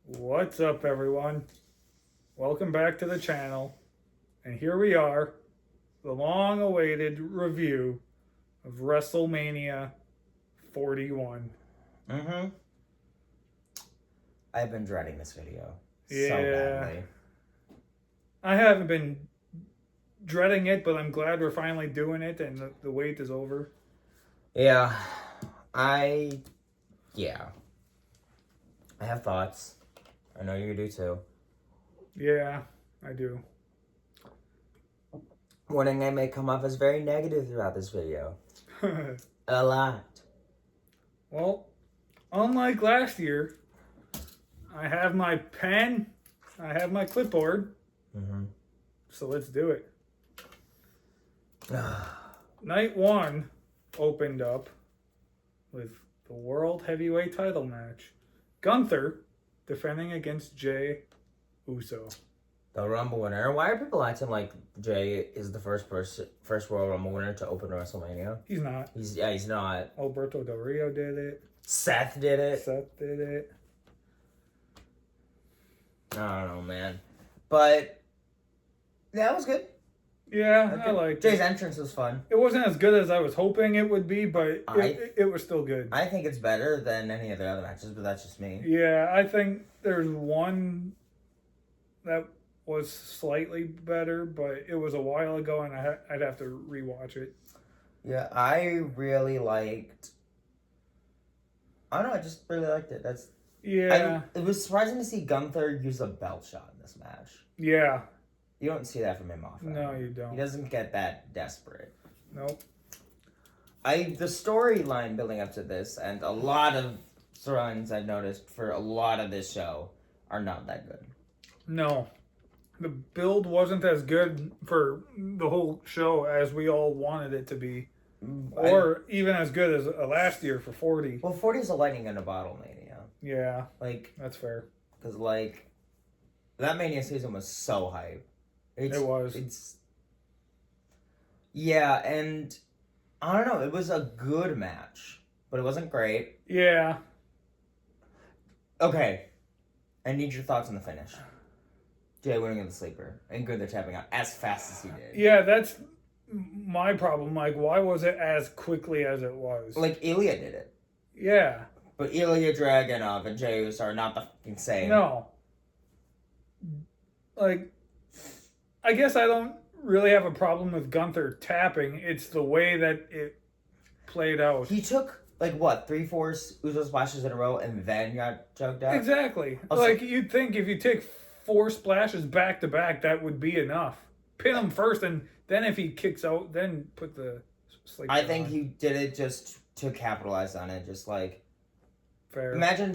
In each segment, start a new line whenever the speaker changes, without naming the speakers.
What's up, everyone? Welcome back to the channel. And here we are, the long awaited review of WrestleMania 41.
Mm-hmm. I've been dreading this video so
Yeah.
badly.
I haven't been dreading it, but I'm glad we're finally doing it and the wait is over.
Yeah. I have thoughts. I know you do too.
Yeah, I do.
Warning, I may come off as very negative throughout this video. A lot.
Well, unlike last year, I have my pen, I have my clipboard,
Mm-hmm.
so let's do it. Night one opened up with the World Heavyweight title match. Gunther defending against Jey Uso.
The Rumble winner. Why are people acting like Jay is the first Royal Rumble winner to open WrestleMania?
He's not.
He's not.
Alberto Del Rio did it.
Seth did it.
Seth did it.
I don't know, man. But that was good.
Yeah, I liked
Jay's
it.
entrance was fun.
It wasn't as good as I was hoping it would be, but it was still good.
I think it's better than any of the other matches, but that's just me.
Yeah, I think there's one that was slightly better, but it was a while ago, and I'd have to rewatch it.
Yeah, I really liked. I don't know. I just really liked it. It was surprising to see Gunther use a belt shot in this match.
Yeah.
You don't see that from him often.
No, you don't.
He doesn't get that desperate.
Nope.
The storyline building up to this, and a lot of storylines I've noticed for a lot of this show are not that good.
No. The build wasn't as good for the whole show as we all wanted it to be. Or even as good as last year for 40.
Well, 40 is a lightning in a bottle mania.
Yeah.
Like,
that's fair.
Because, like, that Mania season was so hype.
It was.
Yeah, and I don't know. It was a good match, but it wasn't great.
Yeah.
Okay. I need your thoughts on the finish. Jay winning in the sleeper, and Gunther tapping out as fast as he did.
Yeah, that's my problem. Like, why was it as quickly as it was?
Like, Ilya did it.
Yeah.
But Ilya Dragunov and Jey Uso are not the fucking same.
No. Like, I guess I don't really have a problem with Gunther tapping. It's the way that it played out.
He took, like, what, 3-4 Uso splashes in a row and then got choked out?
Exactly.
Also,
like, you'd think if you take 4 splashes back to back, that would be enough. Pin him first, and then if he kicks out, then put the sleeper
I think
on.
he did it just to capitalize on it. Just like,
fair.
Imagine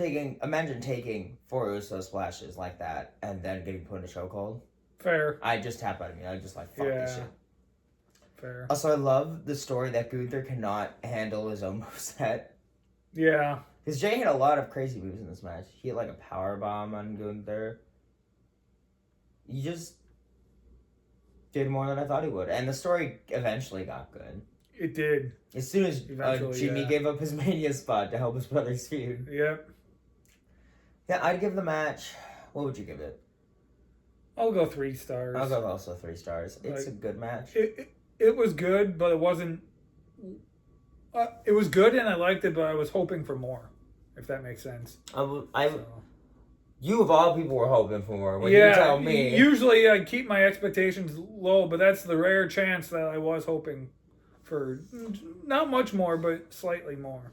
taking 4 Uso splashes like that and then getting put in a chokehold.
Fair.
I just tap out of me. I just like, fuck this shit.
Fair.
Also, I love the story that Gunther cannot handle his own moveset.
Yeah.
Because Jay had a lot of crazy moves in this match. He had like a power bomb on Gunther. He just did more than I thought he would. And the story eventually got good.
It did.
As soon as Jimmy gave up his Mania spot to help his brother's feud.
Yep.
Yeah, I'd give the match. What would you give it?
I'll go 3 stars.
I'll go also 3 stars. It's
like,
a good match.
It was good, but it wasn't. It was good and I liked it, but I was hoping for more, if that makes sense.
You of all people were hoping for more. When you tell me.
Usually I keep my expectations low, but that's the rare chance that I was hoping for not much more, but slightly more.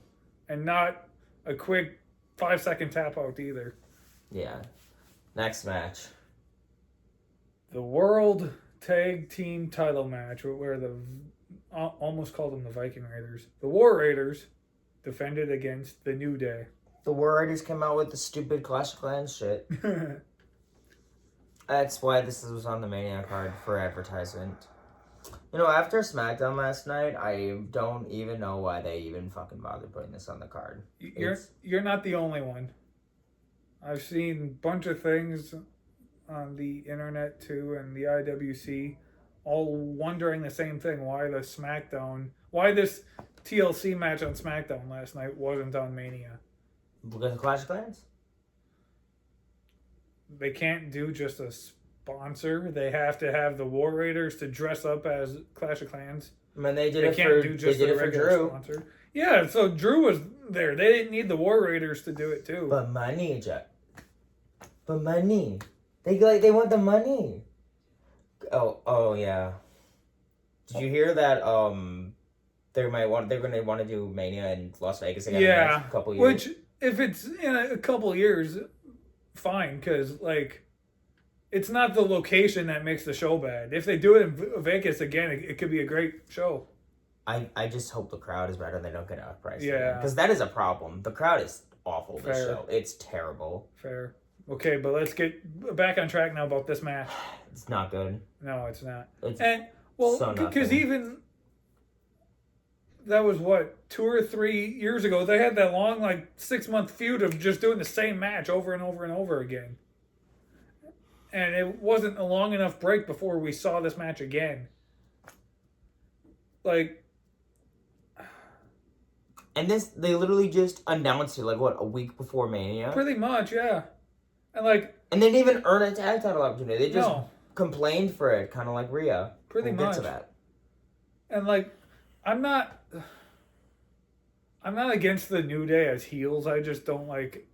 And not a quick 5-second tap out either.
Yeah. Next match.
The World Tag Team title match, where almost called them the Viking Raiders. The War Raiders defended against the New Day.
The War Raiders came out with the stupid Clash of Clans shit. That's why this was on the Mania card for advertisement. You know, after SmackDown last night, I don't even know why they even fucking bothered putting this on the card.
You're not the only one. I've seen a bunch of things on the internet too, and the IWC, all wondering the same thing: why this TLC match on SmackDown last night wasn't on Mania.
Because of Clash of Clans?
they can't do just a sponsor. They have to have the War Raiders to dress up as Clash of Clans.
I mean, they did
They
it
can't
for
do just
they did
a
it for
regular
Drew.
sponsor. Yeah, so Drew was there. They didn't need the War Raiders to do it too.
But money, Jack. But money. They want the money. Oh yeah. Did you hear that? They're gonna want to do Mania in Las Vegas again in the next couple years.
Which if it's in a couple years, fine, because like it's not the location that makes the show bad. If they do it in Vegas again, it could be a great show.
I just hope the crowd is better and they don't get outpriced.
Yeah.
Because that is a problem. The crowd is awful this
Fair.
show. It's terrible.
Fair. Okay, but let's get back on track now about this match.
It's not good.
No, it's not.
It's
And well,
so
because
nothing.
even that was what 2 or 3 years ago. They had that long, like 6-month feud of just doing the same match over and over and over again, and it wasn't a long enough break before we saw this match again. Like,
And they literally just announced it like what, a week before Mania?
pretty much, yeah. And like,
And they didn't even earn a tag title opportunity. They just
no,
complained for it, kind of like Rhea.
pretty
We'll get
much.
to that.
And like, I'm not against the New Day as heels. I just don't like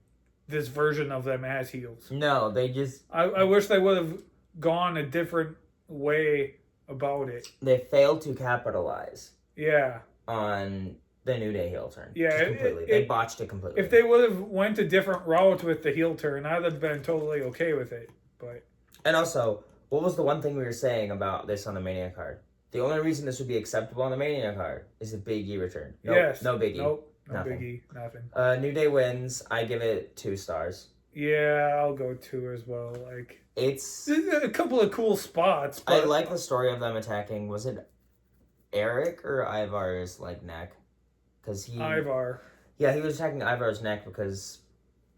this version of them as heels.
No, they just
I wish they would have gone a different way about it.
they failed to capitalize
Yeah.
on the New Day heel turn.
Yeah,
Just completely. They botched it completely.
If they would have went a different route with the heel turn, I'd have been totally okay with it. But
And also, what was the one thing we were saying about this on the Mania card? The only reason this would be acceptable on the Mania card is the Big E return. Nope,
yes,
no Big E.
Nope, no
Nothing.
Big E, nothing.
New Day wins. I give it 2 stars.
Yeah, I'll go 2 as well. Like,
It's
a couple of cool spots.
I
But
like the story of them attacking. Was it Eric or Ivar's like neck? Because
Ivar.
Yeah, he was attacking Ivar's neck because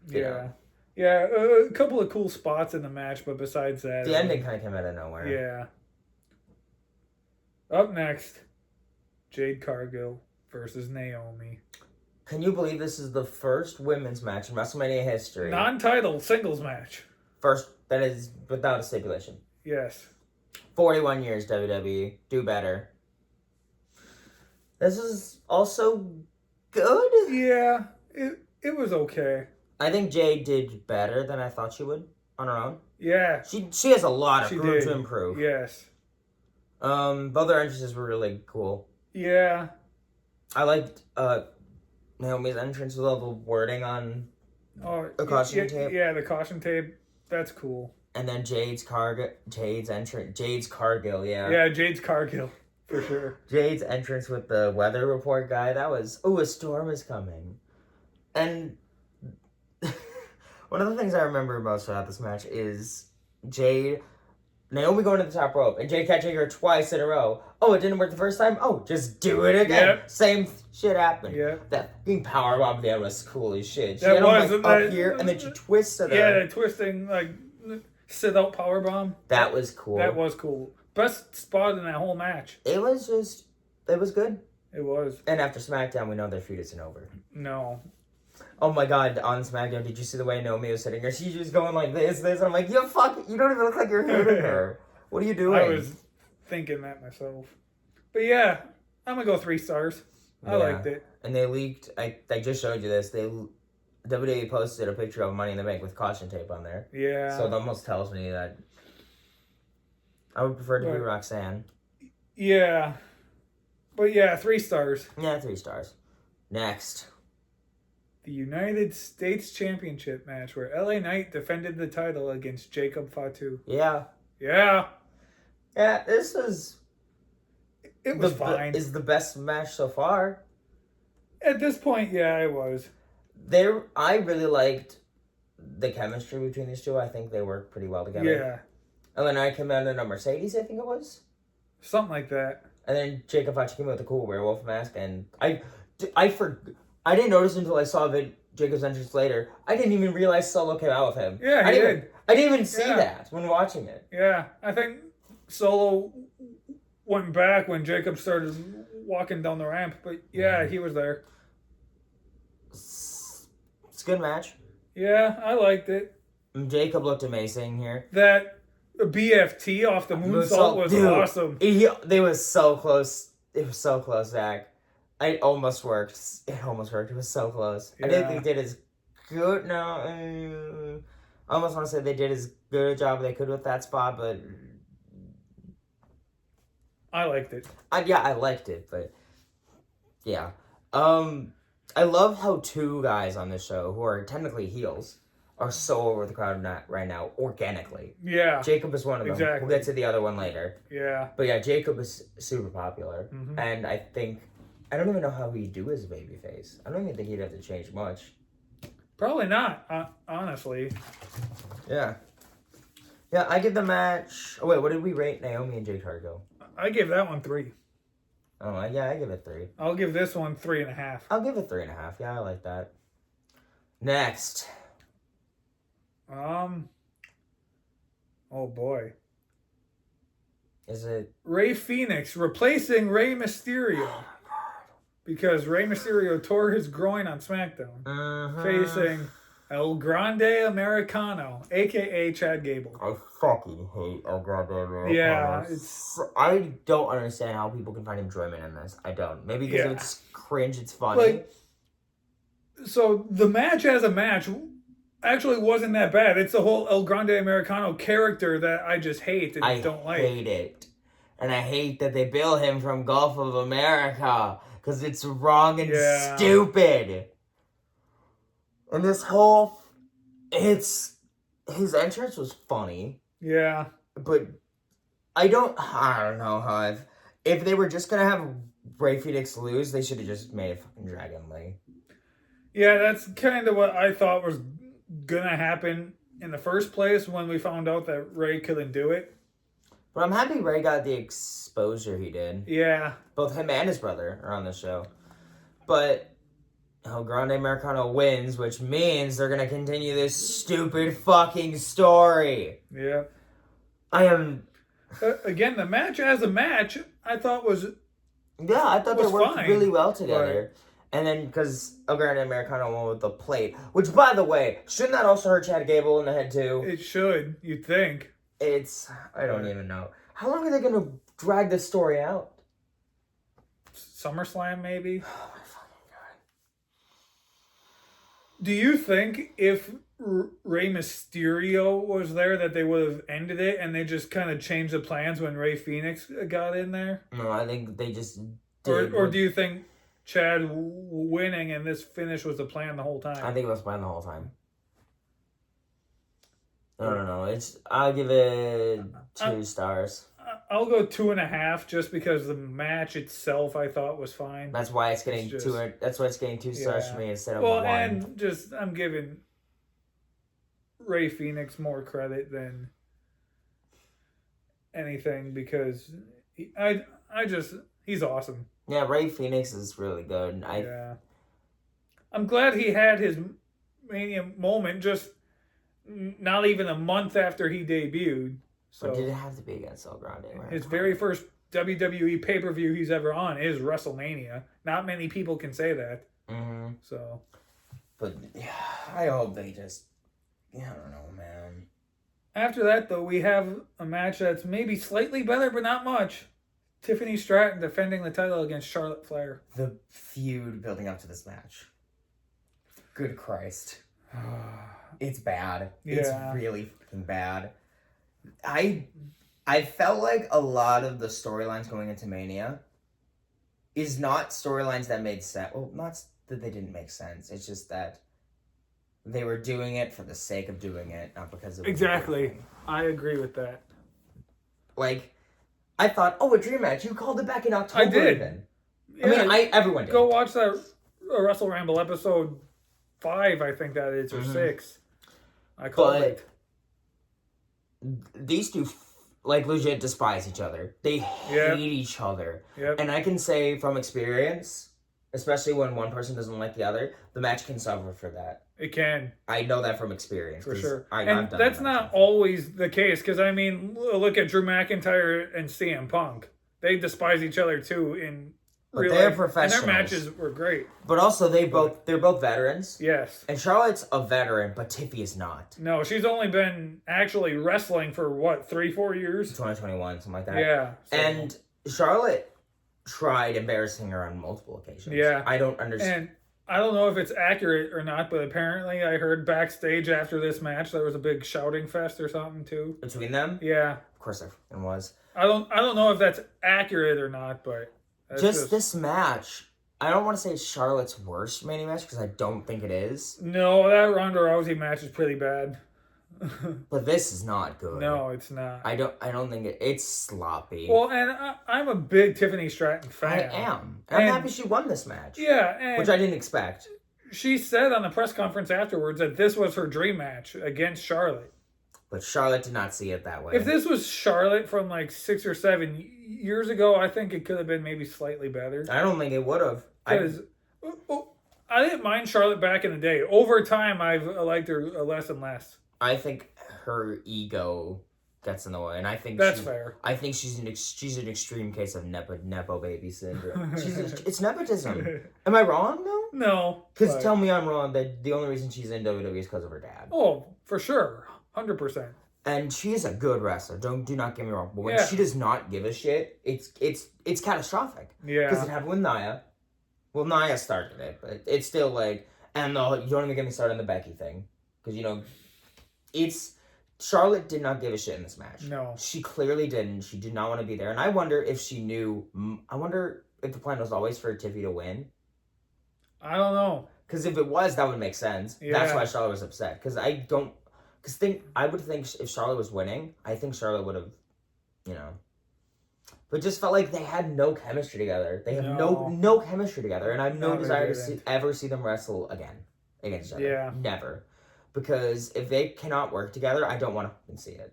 Yeah. Yeah, a couple of cool spots in the match, but besides that,
the ending kind of came out of nowhere.
Yeah. Up next, Jade Cargill versus Naomi.
Can you believe this is the first women's match in WrestleMania history?
Non-title singles match.
First, that is without a stipulation.
Yes.
41 years WWE. Do better. This is also good.
Yeah, it was okay.
I think Jade did better than I thought she would on her own.
Yeah.
She has a lot of
She
room
did.
to improve.
Yes.
Both their entrances were really cool.
Yeah.
I liked Naomi's entrance with all the wording on
Oh,
the caution tape.
Yeah, the caution tape. That's cool.
And then Jade's Cargill, yeah.
Yeah, Jade's Cargill, for sure.
Jade's entrance with the weather report guy, that was, a storm is coming. And one of the things I remember most about this match is Naomi going to the top rope, and Jade catching her twice in a row. Oh, it didn't work the first time? Oh, just do it again.
Yep.
Same shit happened.
Yeah.
That being powerbomb there was cool as shit. She
That
had
was,
him,
that-
up here, and then she twisted her.
Yeah, the twisting, like, sit-out powerbomb.
That was cool.
That was cool. Best spot in that whole match.
It was good.
It was.
And after SmackDown, we know their feud isn't over.
No.
Oh my god, on SmackDown, did you see the way Naomi was sitting there? She was going like this, and I'm like, you don't even look like you're hitting her. What are you doing?
I was thinking that myself. But yeah, I'm going to go 3 stars. I liked it.
And they leaked, I just showed you this, WWE posted a picture of Money in the Bank with caution tape on there.
Yeah.
So it almost tells me that I would prefer to be Roxanne.
Yeah. But yeah, 3 stars.
Yeah, 3 stars. Next.
The United States Championship match where LA Knight defended the title against Jacob Fatu.
Yeah.
Yeah.
Yeah, this was...
It was fine.
Is the best match so far.
At this point, yeah, it was.
I really liked the chemistry between these two. I think they work pretty well together.
Yeah.
And then I came out in a Mercedes, I think it was.
Something like that.
And then Jacob Fatu came out with a cool werewolf mask, and I didn't notice until I saw Jacob's entrance later. I didn't even realize Solo came out with him.
Yeah, he did.
I didn't even see that when watching it.
Yeah, I think Solo went back when Jacob started walking down the ramp, but yeah, he was there.
It's a good match.
Yeah, I liked it.
Jacob looked amazing here.
That BFT off the moonsault was awesome.
They was so close. It was so close, Zach. It almost worked. It almost worked. It was so close.
Yeah.
I didn't think they did as good. No, I almost want to say they did as good a job they could with that spot, but
I liked it.
I liked it, but yeah. I love how two guys on this show who are technically heels are so over the crowd right now organically.
Yeah.
Jacob is one of them.
Exactly.
We'll get to the other one later.
Yeah.
But yeah, Jacob is super popular,
Mm-hmm.
and I don't even know how he'd do as a babyface. I don't even think he'd have to change much.
Probably not, honestly.
Yeah. Yeah, I give the match... Oh, wait, what did we rate Naomi and Jade Cargill?
I give that one 3.
Oh, yeah, I give it 3.
I'll give this one 3.5.
I'll give it 3.5. Yeah, I like that. Next.
Oh boy.
Is it...
Rey Fenix replacing Rey Mysterio. Because Rey Mysterio tore his groin on SmackDown. Facing El Grande Americano, a.k.a. Chad Gable.
I fucking hate El Grande Americano.
Yeah,
I don't understand how people can find enjoyment in this. I don't. Maybe because it's cringe, it's funny.
Like, so the match as a match actually wasn't that bad. It's the whole El Grande Americano character that I just hate and don't like.
I hate it. And I hate that they bill him from Gulf of America. Because it's wrong and stupid. And this whole... His entrance was funny.
Yeah.
But I don't know how if they were just going to have Rey Fenix lose, they should have just made it fucking Dragon Lee.
Yeah, that's kind of what I thought was going to happen in the first place when we found out that Rey couldn't do it.
But I'm happy Rey got the exposure he did.
Yeah.
Both him and his brother are on the show. But El Grande Americano wins, which means they're going to continue this stupid fucking story.
Yeah.
I am...
Again, the match as a match, I thought was...
Yeah, I thought they worked really well together.
Right.
And then, because El Grande Americano won with the plate. Which, by the way, shouldn't that also hurt Chad Gable in the head, too?
It should, you'd think.
I don't even know. How long are they going to drag this story out?
SummerSlam, maybe?
Oh my fucking god.
Do you think if Rey Mysterio was there that they would have ended it and they just kind of changed the plans when Rey Fenix got in there?
No, I think they just did.
Or do you think Chad winning and this finish was the plan the whole time?
I think it was planned the whole time. I don't know. I'll give it 2 stars.
I'll go 2.5 just because the match itself I thought was fine.
That's why it's getting 2. That's why it's getting 2 stars for me instead of 1.
Well, and just I'm giving Rey Fenix more credit than anything because he's awesome.
Yeah, Rey Fenix is really good.
I'm glad he had his Mania moment just not even a month after he debuted. So
but did it have to be against El Grande?
His very first WWE pay-per-view he's ever on is WrestleMania. Not many people can say that.
Mm-hmm.
So,
but yeah, I hope they just... I don't know, man.
After that, though, we have a match that's maybe slightly better, but not much. Tiffany Stratton defending the title against Charlotte Flair.
The feud building up to this match. Good Christ. It's bad.
Yeah.
It's really fucking bad. I felt like a lot of the storylines going into Mania is not storylines that made sense. Well, not that they didn't make sense. It's just that they were doing it for the sake of doing it, not because of
Exactly. I agree with that.
Like, I thought, a dream match. You called it back in October.
I did.
Even.
Yeah,
Everyone did.
Go watch that Wrestle Ramble episode 5, I think that is, or 6. I called it.
These two, legit despise each other. They hate each other.
Yep.
And I can say from experience, especially when one person doesn't like the other, the match can suffer for that.
It can.
I know that from experience.
For sure.
I've
And
done
that's
that
not
before.
always the case, because, I mean, look at Drew McIntyre and CM Punk. They despise each other, too, in
But they're professionals.
And their matches were great.
But also, they're both veterans.
Yes.
And Charlotte's a veteran, but Tiffy is not.
No, she's only been actually wrestling for, 3-4 years?
2021, something like that.
Yeah.
So. And Charlotte tried embarrassing her on multiple occasions.
Yeah.
I don't understand.
And I don't know if it's accurate or not, but apparently I heard backstage after this match there was a big shouting fest or something too.
Between them?
Yeah.
Of course there was.
I don't know if that's accurate or not, but
just this match, I don't want to say it's Charlotte's worst Mania match because I don't think it is.
No, that Ronda Rousey match is pretty bad.
But this is not good.
No, it's not.
I don't think it's sloppy.
Well, and I'm a big Tiffany Stratton fan.
I am. I'm happy she won this match.
Yeah,
which I didn't expect.
She said on the press conference afterwards that this was her dream match against Charlotte.
But Charlotte did not see it that way.
If this was Charlotte from like 6 or 7 years ago, I think it could have been maybe slightly better.
I don't think it would have.
Because I didn't mind Charlotte back in the day. Over time, I've liked her less and less.
I think her ego gets in the way, and I think
that's fair.
I think she's an extreme case of nepo baby syndrome. It's nepotism. Am I wrong though?
No.
Because tell me I'm wrong. That the only reason she's in WWE is because of her dad.
Oh, for sure, 100%.
And she is a good wrestler. Do not get me wrong. But when she does not give a shit, it's catastrophic.
Yeah.
Because it happened with Nia. Well, Nia started it, but it's still like, and you don't even get me started on the Becky thing, because Charlotte did not give a shit in this match.
No.
She clearly didn't. She did not want to be there. And I wonder if she knew. I wonder if the plan was always for Tiffy to win.
I don't know.
Because if it was, that would make sense.
Yeah.
That's why Charlotte was upset. Because I would think if Charlotte was winning, I think Charlotte would have, But just felt like they had no chemistry together. They have no chemistry together. And I have no desire to ever see them wrestle again against each other.
Yeah.
Never. Because if they cannot work together, I don't want to see it.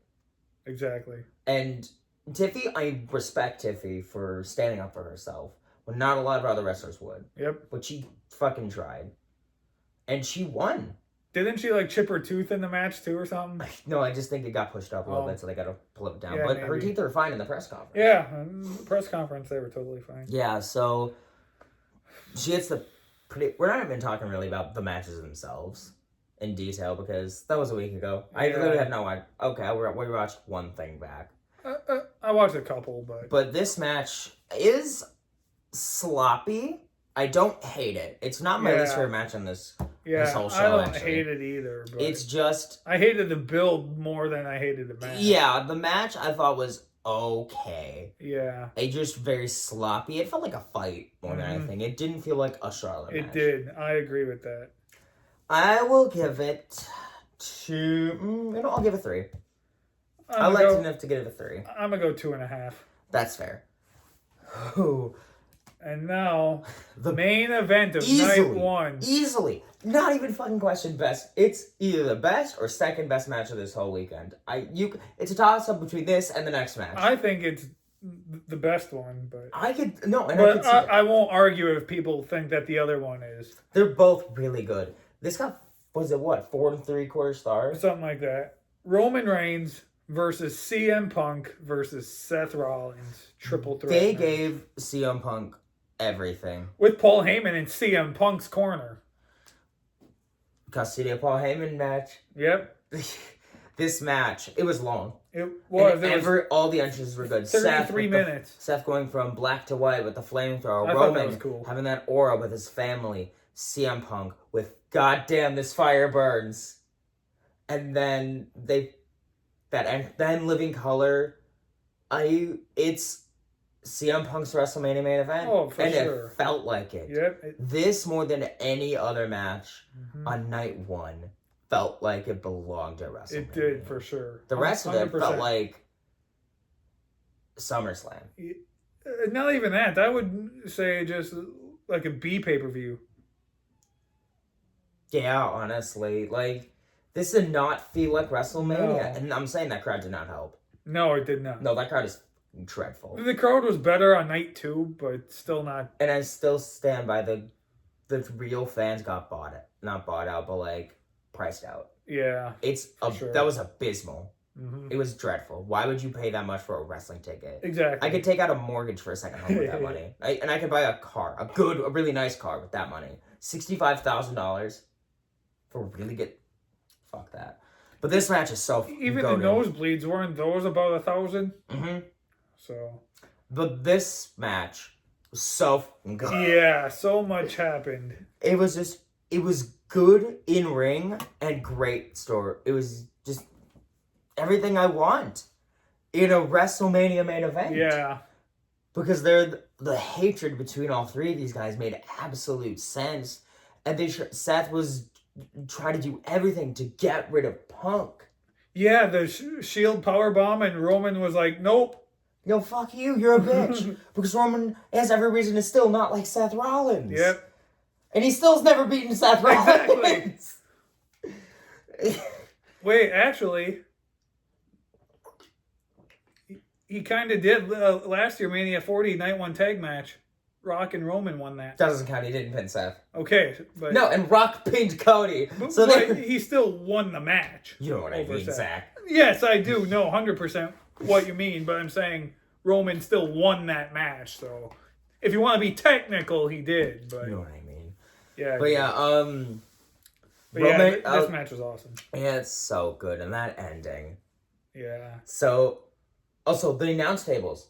Exactly.
And Tiffy, I respect Tiffy for standing up for herself when not a lot of other wrestlers would.
Yep.
But she fucking tried. And she won.
Didn't she chip her tooth in the match too or something?
No, I just think it got pushed up a little bit, so they got to pull it down.
Yeah,
but
maybe.
her teeth are fine in the press conference.
Yeah, in the press conference they were totally fine.
Yeah, so she hits the pretty... We're not even talking really about the matches themselves in detail because that was a week ago. Yeah. I literally have no idea. Okay, we watched one thing back.
I watched a couple, but...
But this match is sloppy. I don't hate it. It's not my least favorite match on this whole show,
I don't hate it either. But
it's just...
I hated the build more than I hated the match.
Yeah, the match I thought was okay.
Yeah.
It just very sloppy. It felt like a fight more than anything. It didn't feel like a Charlotte match.
It did. I agree with that.
I will give it I'll give it 3. I liked it enough to give it a 3.
I'm going to go 2.5.
That's fair. Ooh.
And now, the main event of
night
1.
Easily. Not even fucking question best. It's either the best or second best match of this whole weekend. It's a toss-up between this and the next match.
I think it's the best one, but...
I
won't argue if people think that the other one is.
They're both really good. This got, 4 3/4 stars?
Something like that. Roman Reigns versus CM Punk versus Seth Rollins. Triple threat.
They gave CM Punk everything.
With Paul Heyman in CM Punk's corner.
Custody of Paul Heyman match.
Yep.
This match, it was long.
It was.
All the entrances were good.
33 minutes.
Seth going from black to white with the flamethrower.
I thought that was cool.
Having that aura with his family. CM Punk with goddamn this fire burns. And then then Living Color. It's CM Punk's WrestleMania main event.
Oh, for sure.
It felt like it.
Yep.
This more than any other match on night 1 felt like it belonged at WrestleMania.
It did, for sure.
The rest 100%. Of it felt like SummerSlam.
Not even that. I would say just like a B pay-per-view. Yeah,
honestly. This did not feel like WrestleMania. No. And I'm saying that crowd did not help.
No, it did not.
No, that crowd is dreadful.
The crowd was better on night 2, but still not.
And I still stand by the real fans got not bought out, but priced out.
Yeah.
That was abysmal.
Mm-hmm.
It was dreadful. Why would you pay that much for a wrestling ticket?
Exactly.
I could take out a mortgage for a second home with that money. And I could buy a car, a really nice car with that money. $65,000 for really good. Fuck that. But this match is so
even
goated.
the nosebleeds weren't those about 1,000.
Mm-hmm.
So.
But this match was so good.
Yeah, so much happened.
It was good in ring and great story. It was just everything I want in a WrestleMania main event.
Yeah.
Because the hatred between all three of these guys made absolute sense. And Seth was trying to do everything to get rid of Punk.
Yeah, the Shield powerbomb, and Roman was like, nope.
Yo, fuck you, you're a bitch. Because Roman has every reason to still not like Seth Rollins.
Yep.
And he still's never beaten Seth Rollins.
Exactly. Wait, actually, he kind of did last year, Mania 40, Night 1 tag match. Rock and Roman won that.
Doesn't count, he didn't pin Seth.
Okay, but...
No, and Rock pinned Cody. So
but he still won the match.
You know what I mean,
Seth.
Zach.
Yes, I do know 100% what you mean, but I'm saying Roman still won that match, so... If you want to be technical, he did, but...
You know what I mean.
Yeah.
But yeah,
But
Roman,
yeah, this match was awesome.
Yeah, it's so good, and that ending.
Yeah.
So, also, the announce tables.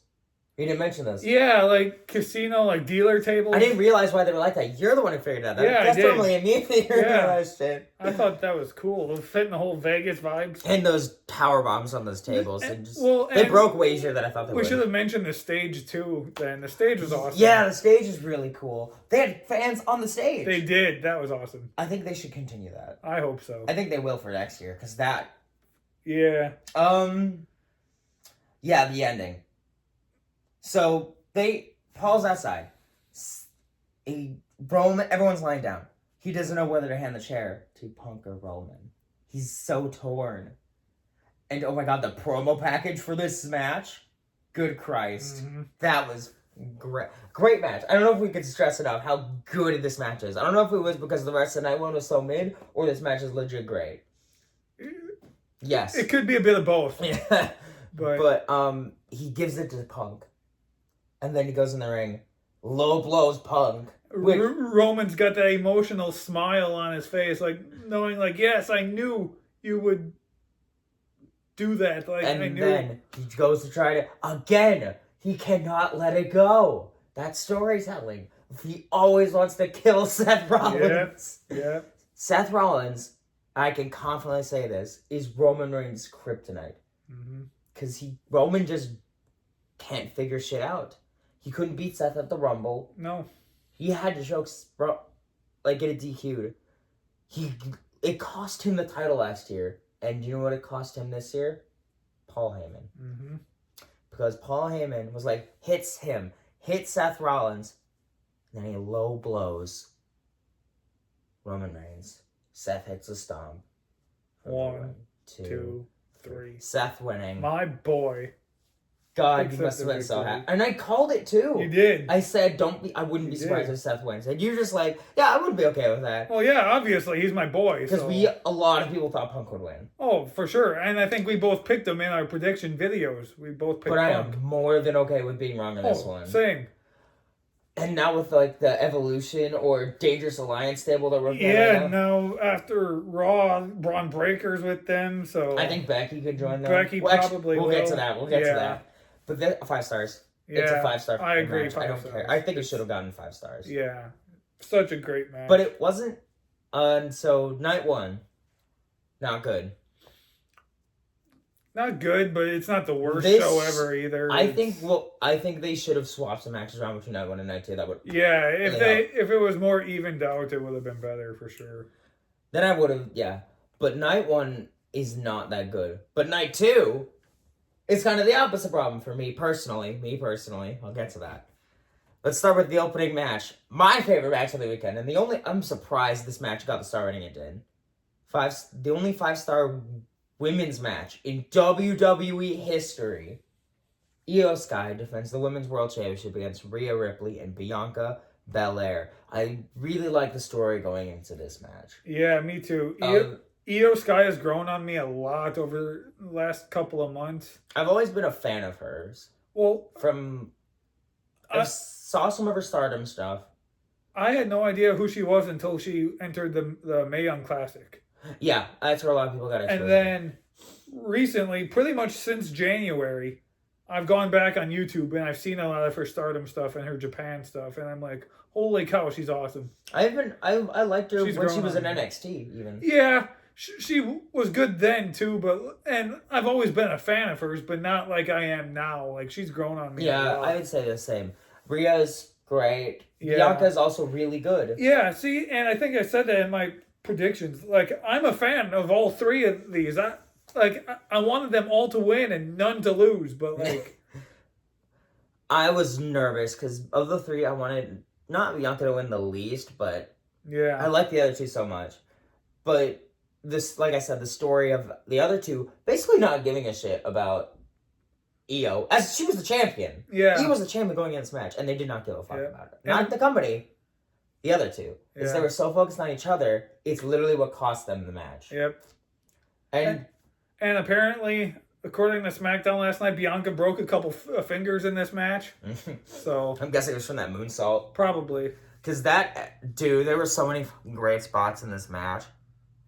You didn't mention this.
Yeah, like casino, like dealer tables.
I didn't realize why they were like that. You're the one who figured out that.
Yeah,
That's
I did.
normally a me that realized shit.
I thought that was cool. It was fitting the whole Vegas vibes.
And those power bombs on those tables.
And,
just,
well,
they broke way easier than I thought they would.
We should have mentioned the stage too then. The stage was awesome.
Yeah, the stage is really cool. They had fans on the stage.
They did. That was awesome.
I think they should continue that.
I hope so.
I think they will for next year, because that...
Yeah.
Yeah, the ending. So, Paul's outside. Roman, everyone's lying down. He doesn't know whether to hand the chair to Punk or Roman. He's so torn. And oh my god, the promo package for this match? Good Christ.
Mm-hmm.
That was great. Great match. I don't know if we could stress enough how good this match is. I don't know if it was because the rest of the night one was so mid, or this match is legit great. Yes.
It could be a bit of both.
Yeah.
But
he gives it to Punk. And then he goes in the ring. Low blows Punk.
Roman's got that emotional smile on his face, like knowing, like, yes, I knew you would do that. Like,
and
I knew.
Then he goes to try to again. He cannot let it go. That's storytelling. He always wants to kill Seth Rollins.
Yeah.
Seth Rollins, I can confidently say this, is Roman Reigns' kryptonite. Because Roman just can't figure shit out. He couldn't beat Seth at the Rumble.
No.
He had to get it DQ'd. It cost him the title last year. And you know what it cost him this year? Paul Heyman. Because Paul Heyman was like, hit Seth Rollins. And then he low blows Roman Reigns. Seth hits a stomp.
1, 2, 3.
Seth winning.
My boy.
God, you must have been so happy. And I called it too.
You did.
I said, I wouldn't be surprised if Seth wins. And you're just like, yeah, I would be okay with that.
Well, yeah, obviously, he's my boy.
Because a lot of people thought Punk would win.
Oh, for sure. And I think we both picked him in our prediction videos. We both picked Punk.
But I am more than okay with being wrong on this one.
Same.
And now with like the Evolution or Dangerous Alliance stable that we're
now after Raw, Braun Breaker's with them, so...
I think Becky could join them.
Becky probably will.
We'll get to that. We'll get to that. But 5 stars.
Yeah,
it's a 5-star.
I agree.
Match. I don't care. I think it should have gotten 5 stars.
Yeah, such a great match.
But it wasn't. So night 1, not good.
Not good, but it's not the worst show ever either.
I think they should have swapped some matches around between night 1 and night 2. That would.
Yeah, if it was more evened out, it would have been better for sure.
Then I would have, yeah. But night 1 is not that good. But night 2. It's kind of the opposite problem for me personally. I'll get to that. Let's start with the opening match. My favorite match of the weekend. And I'm surprised this match got the star rating it did. The only 5-star women's match in WWE history. Io Sky defends the Women's World Championship against Rhea Ripley and Bianca Belair. I really like the story going into this match.
Yeah, me too. Io Sky has grown on me a lot over the last couple of months.
I've always been a fan of hers.
Well,
I saw some of her Stardom stuff.
I had no idea who she was until she entered the Mae Young Classic.
Yeah, that's where a lot of people got exposed.
And then recently, pretty much since January, I've gone back on YouTube and I've seen a lot of her Stardom stuff and her Japan stuff, and I'm like, holy cow, she's awesome.
I liked her when she was in NXT even.
Yeah, she was good then too, and I've always been a fan of hers, but not like I am now. Like, she's grown on me.
Yeah, I would say the same. Rhea's great. Yeah. Bianca's also really good.
Yeah, see, and I think I said that in my predictions. Like, I'm a fan of all three of these. I wanted them all to win and none to lose, but like...
I was nervous because of the three, I wanted not Bianca to win the least, but
yeah,
I like the other two so much. But this, like I said, the story of the other two basically not giving a shit about Io, as she was the champion.
Yeah.
Io was the champion going in this match, and they did not give a fuck about it. Not the company, the other two. Because they were so focused on each other, it's literally what cost them the match.
Yep.
And
apparently, according to SmackDown last night, Bianca broke a couple fingers in this match. So
I'm guessing it was from that moonsault.
Probably.
Because there were so many great spots in this match.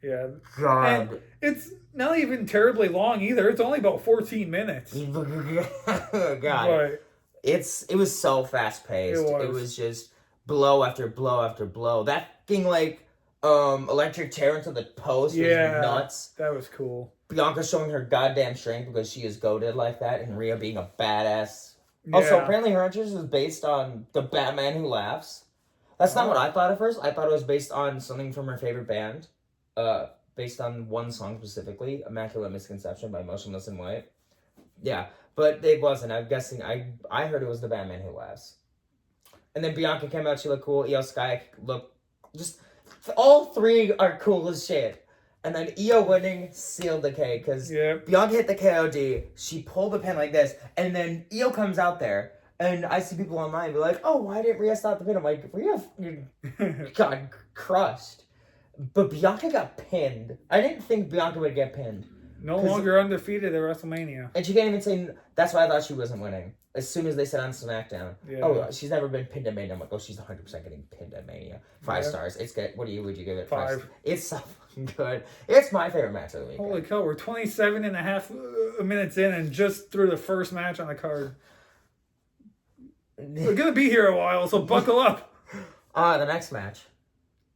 Yeah.
God.
And it's not even terribly long either. It's only about 14 minutes.
God.
But
it was so fast paced. It was just blow after blow after blow. That fucking electric chair into the post was nuts.
That was cool.
Bianca showing her goddamn strength because she is goated like that, and Rhea being a badass. Yeah. Also, apparently her entrance was based on the Batman Who Laughs. That's not what I thought at first. I thought it was based on something from her favorite band. Based on one song specifically, Immaculate Misconception by Motionless in White. Yeah, but it wasn't. I'm guessing, I heard it was the Batman Who Laughs. And then Bianca came out, she looked cool. Io Sky looked, just, all three are cool as shit. And then Io winning sealed the cake, because Bianca hit the KOD, she pulled the pin like this, and then Io comes out there, and I see people online be like, oh, why didn't Rhea stop the pin? I'm like, Rhea got crushed. But Bianca got pinned. I didn't think Bianca would get pinned.
No longer undefeated at WrestleMania.
And she can't even say... That's why I thought she wasn't winning. As soon as they said on SmackDown, she's never been pinned at Mania. I'm like, she's 100% getting pinned at Mania. 5 stars. It's good. Would you give it?
5.
It's so fucking good. It's my favorite match of the week.
Holy cow, we're 27 and a half minutes in and just through the first match on the card. We're going to be here a while, so buckle up.
The next match.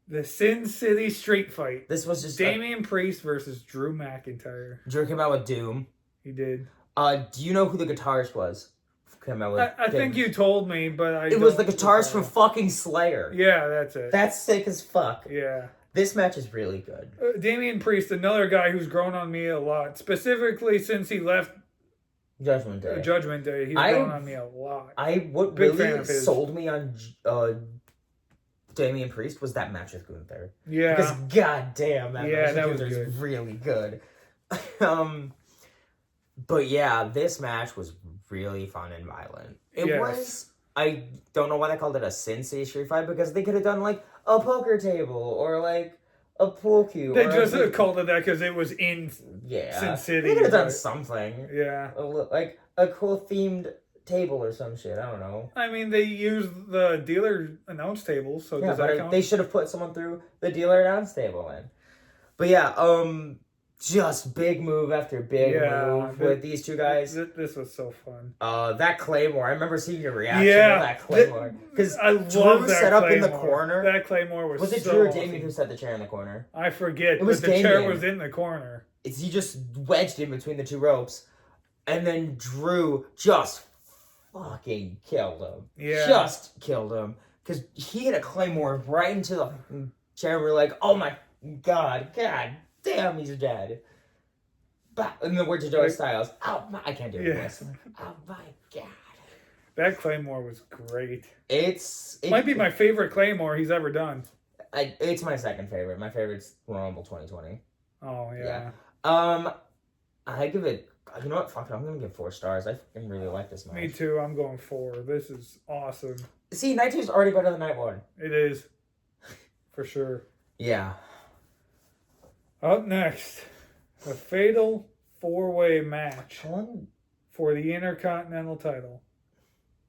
The Sin City Street Fight.
This was just
Damian Priest versus Drew McIntyre.
Drew came out with Doom.
He did.
Do you know who the guitarist was? Came out with
I think you told me, but
it was the guitarist from fucking Slayer.
Yeah, that's it.
That's sick as fuck.
Yeah.
This match is really good.
Damian Priest, another guy who's grown on me a lot, specifically since he left
Judgment Day.
He's grown on me a lot.
What really sold me on Damian Priest was that match with Gunther.
Yeah.
Because goddamn, that match with Gunther
was
really good. But yeah, this match was really fun and violent. It was... I don't know why they called it a Sin City Street Fight, because they could have done like a poker table or like a pool cue.
They just called it that because it was in Sin City.
They could have done something.
Yeah.
Like a cool themed table or some shit. I don't know.
I mean, they used the dealer announce table, so does that count?
They should have put someone through the dealer announce table in. But yeah, just big move after big move with these two guys.
This was so fun.
That Claymore. I remember seeing your reaction to that Claymore. Because
I love that
set up
Claymore.
In the corner.
That Claymore was
it
so
Drew or Damien who set the chair in the corner?
I forget.
It was
the chair was in the corner.
He just wedged in between the two ropes. And then Drew just fucking killed him.
Yeah.
Just killed him. Because he hit a Claymore right into the chair. And we're like, oh my God damn, he's dead. But in the words of Joey Styles, I can't do it. Oh my God.
That Claymore was great.
It
might be my favorite Claymore he's ever done.
It's my second favorite. My favorite's Royal Rumble 2020.
Oh, yeah.
I give it, you know what, fuck it, I'm going to give 4 stars. I fucking really like this match.
Me too, I'm going 4. This is awesome.
See, Night 2 is already better than Night 1.
It is. For sure.
Yeah.
Up next, a fatal 4-way match
How long?
for the Intercontinental title.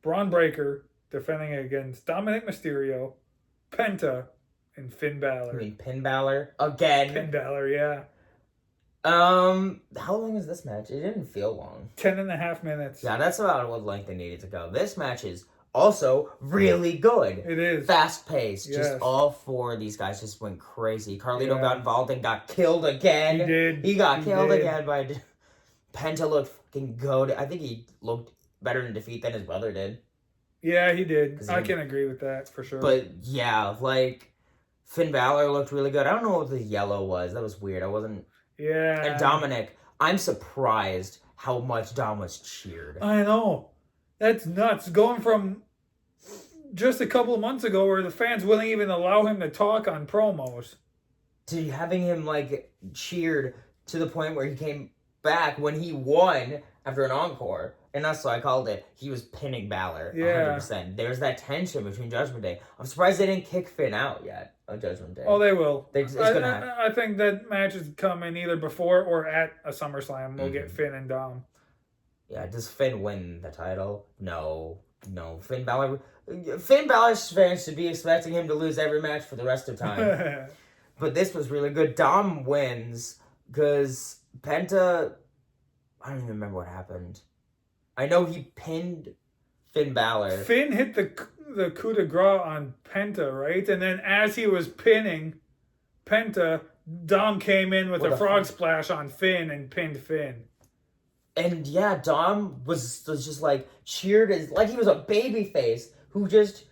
Braun Breaker defending against Dominic Mysterio, Penta, and Finn
I
Balor.
mean, Finn Balor again.
Finn Balor, yeah.
How long is this match? It didn't feel long.
10.5 minutes.
Yeah, that's about what length they needed to go. This match is also really good.
It is.
Fast paced.
Yes.
Just all four of these guys just went crazy. Carlito
Yeah.
got involved and got killed again.
He did.
He got killed
did.
again by Penta looked fucking good. I think he looked better in defeat than his brother did.
Yeah, he did.
'Cause
I
he-
can agree with that for sure.
But yeah, like Finn Balor looked really good. I don't know what the yellow was. That was weird. I wasn't.
yeah.
And Dominic, I'm surprised how much Dom was cheered.
I know. That's nuts. Going from just a couple of months ago where the fans wouldn't even allow him to talk on promos.
To having him like cheered to the point where he came back when he won after an encore. And that's why I called it. He was pinning Balor 100%. There's that tension between Judgment Day. I'm surprised they didn't kick Finn out yet on Judgment Day.
Oh, they will.
It's gonna happen.
I think that match is coming either before or at a SummerSlam. We'll get Finn and Dom.
Yeah, does Finn win the title? No. Finn Balor's fans should be expecting him to lose every match for the rest of time. But this was really good. Dom wins because Penta, I don't even remember what happened. I know he pinned Finn Balor.
Finn hit the coup de grace on Penta, right? And then as he was pinning Penta, Dom came in with
What
a
a
frog splash on Finn and pinned Finn.
And yeah, Dom was just like cheered as like he was a baby face who just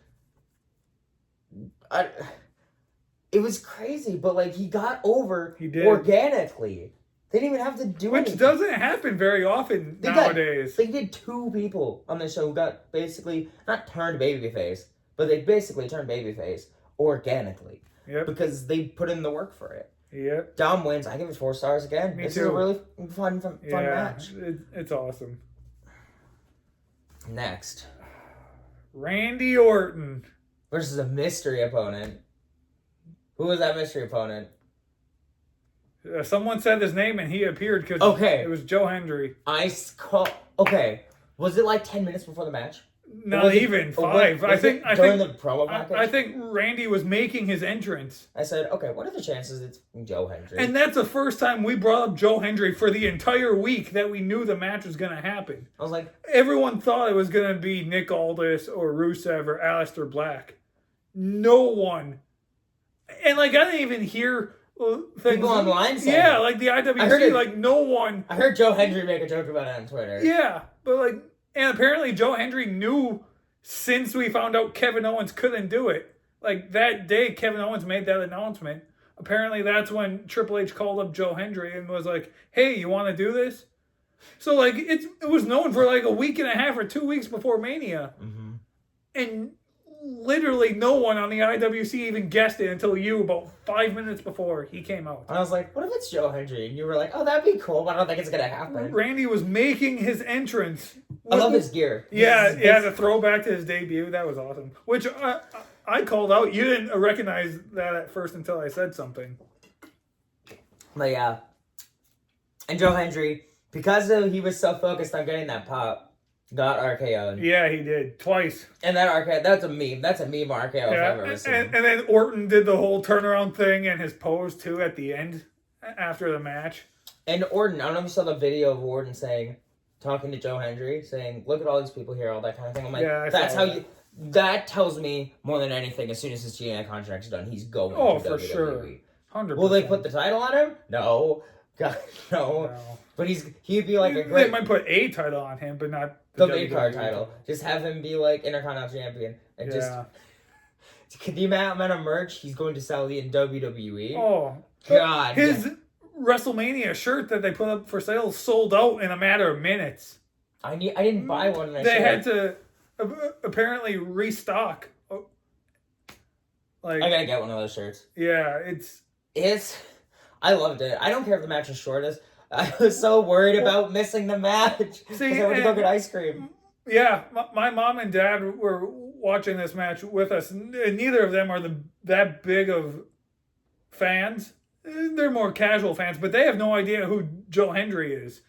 it was crazy, but like he got over
He did.
organically. They didn't even have to do
Which
anything.
doesn't happen very often nowadays.
They did two people on the show who got basically not turned babyface, but they basically turned babyface organically.
Yep.
Because they put in the work for it.
Yep.
Dom wins. I give it 4 stars again.
Me
This
too.
is a really fun match.
It's awesome.
Next,
Randy Orton.
versus a mystery opponent. Who was that mystery opponent?
Someone said his name and he appeared because
Okay.
it was Joe Hendry.
Okay. Was it like 10 minutes before the match?
Not
was it-
even
or
5.
was it during the promo package?
I think Randy was making his entrance.
I said, okay, what are the chances it's Joe Hendry?
And that's the first time we brought up Joe Hendry for the entire week that we knew the match was going to happen.
I was like,
Everyone thought it was going to be Nick Aldis or Rusev or Aleister Black. No one. And like I didn't even hear things.
People online saying
yeah,
it.
like the
I heard
IWC,
it.
like no one.
I heard Joe Hendry make a joke about it on Twitter.
Yeah, but like, and apparently Joe Hendry knew since we found out Kevin Owens couldn't do it. Like that day Kevin Owens made that announcement. Apparently that's when Triple H called up Joe Hendry and was like, "Hey, you want to do this?" So like it was known for like a week and a half or 2 weeks before Mania, and literally no one on the IWC even guessed it until you about 5 minutes before he came out.
And I was like, what if it's Joe Hendry? And you were like, oh, that'd be cool, but I don't think it's going to happen.
Randy was making his entrance.
I love his gear.
Yeah, the throwback to his debut. That was awesome. Which I called out. You didn't recognize that at first until I said something.
But yeah. And Joe Hendry, because he was so focused on getting that pop, got RKO'd.
Yeah, he did. Twice.
And that RKO, that's a meme. That's a meme RKO if I've ever seen.
And then Orton did the whole turnaround thing and his pose too at the end after the match.
And Orton, I don't know if you saw the video of Orton talking to Joe Hendry, saying, look at all these people here, all that kind of thing. I'm like,
Yeah, I
that's
saw
how that tells me more than anything, as soon as his GI contract's done, he's going to
for
WWE.
sure. 100%.
Will they put the title on him? No. God, no. But he'd be like a
They
great
might put a title on him, but not
the mid-card title. Just have him be like Intercontinental Champion. And just the amount of merch he's going to sell in WWE.
Oh.
God.
His WrestleMania shirt that they put up for sale sold out in a matter of minutes.
I didn't buy one. And
They had to apparently restock. Like
I gotta get one of those shirts.
Yeah,
I loved it. I don't care if the match is shortest. I was so worried about missing the match.
See,
I went to go get ice cream.
Yeah, my mom and dad were watching this match with us. And neither of them are that big of fans. they're more casual fans, but they have no idea who Joe Hendry is.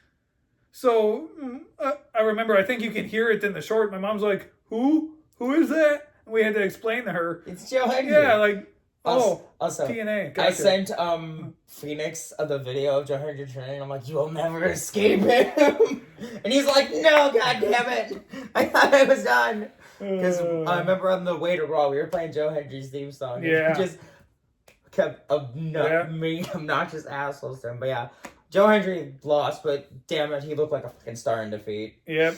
So I remember, I think you can hear it in the short. My mom's like, "Who? Who is that?" And we had to explain to her.
It's Joe Hendry.
Yeah, like,
also,
TNA. Gotcha.
I sent Phoenix the video of Joe Hendry training. I'm like, "You will never escape him," and he's like, "No, god damn it! I thought I was done." Because I remember on the way to Raw, we were playing Joe Hendry's theme song.
Yeah.
He just kept mean, obnoxious assholes to him. But yeah, Joe Hendry lost, but damn it, he looked like a fucking star in defeat.
Yep.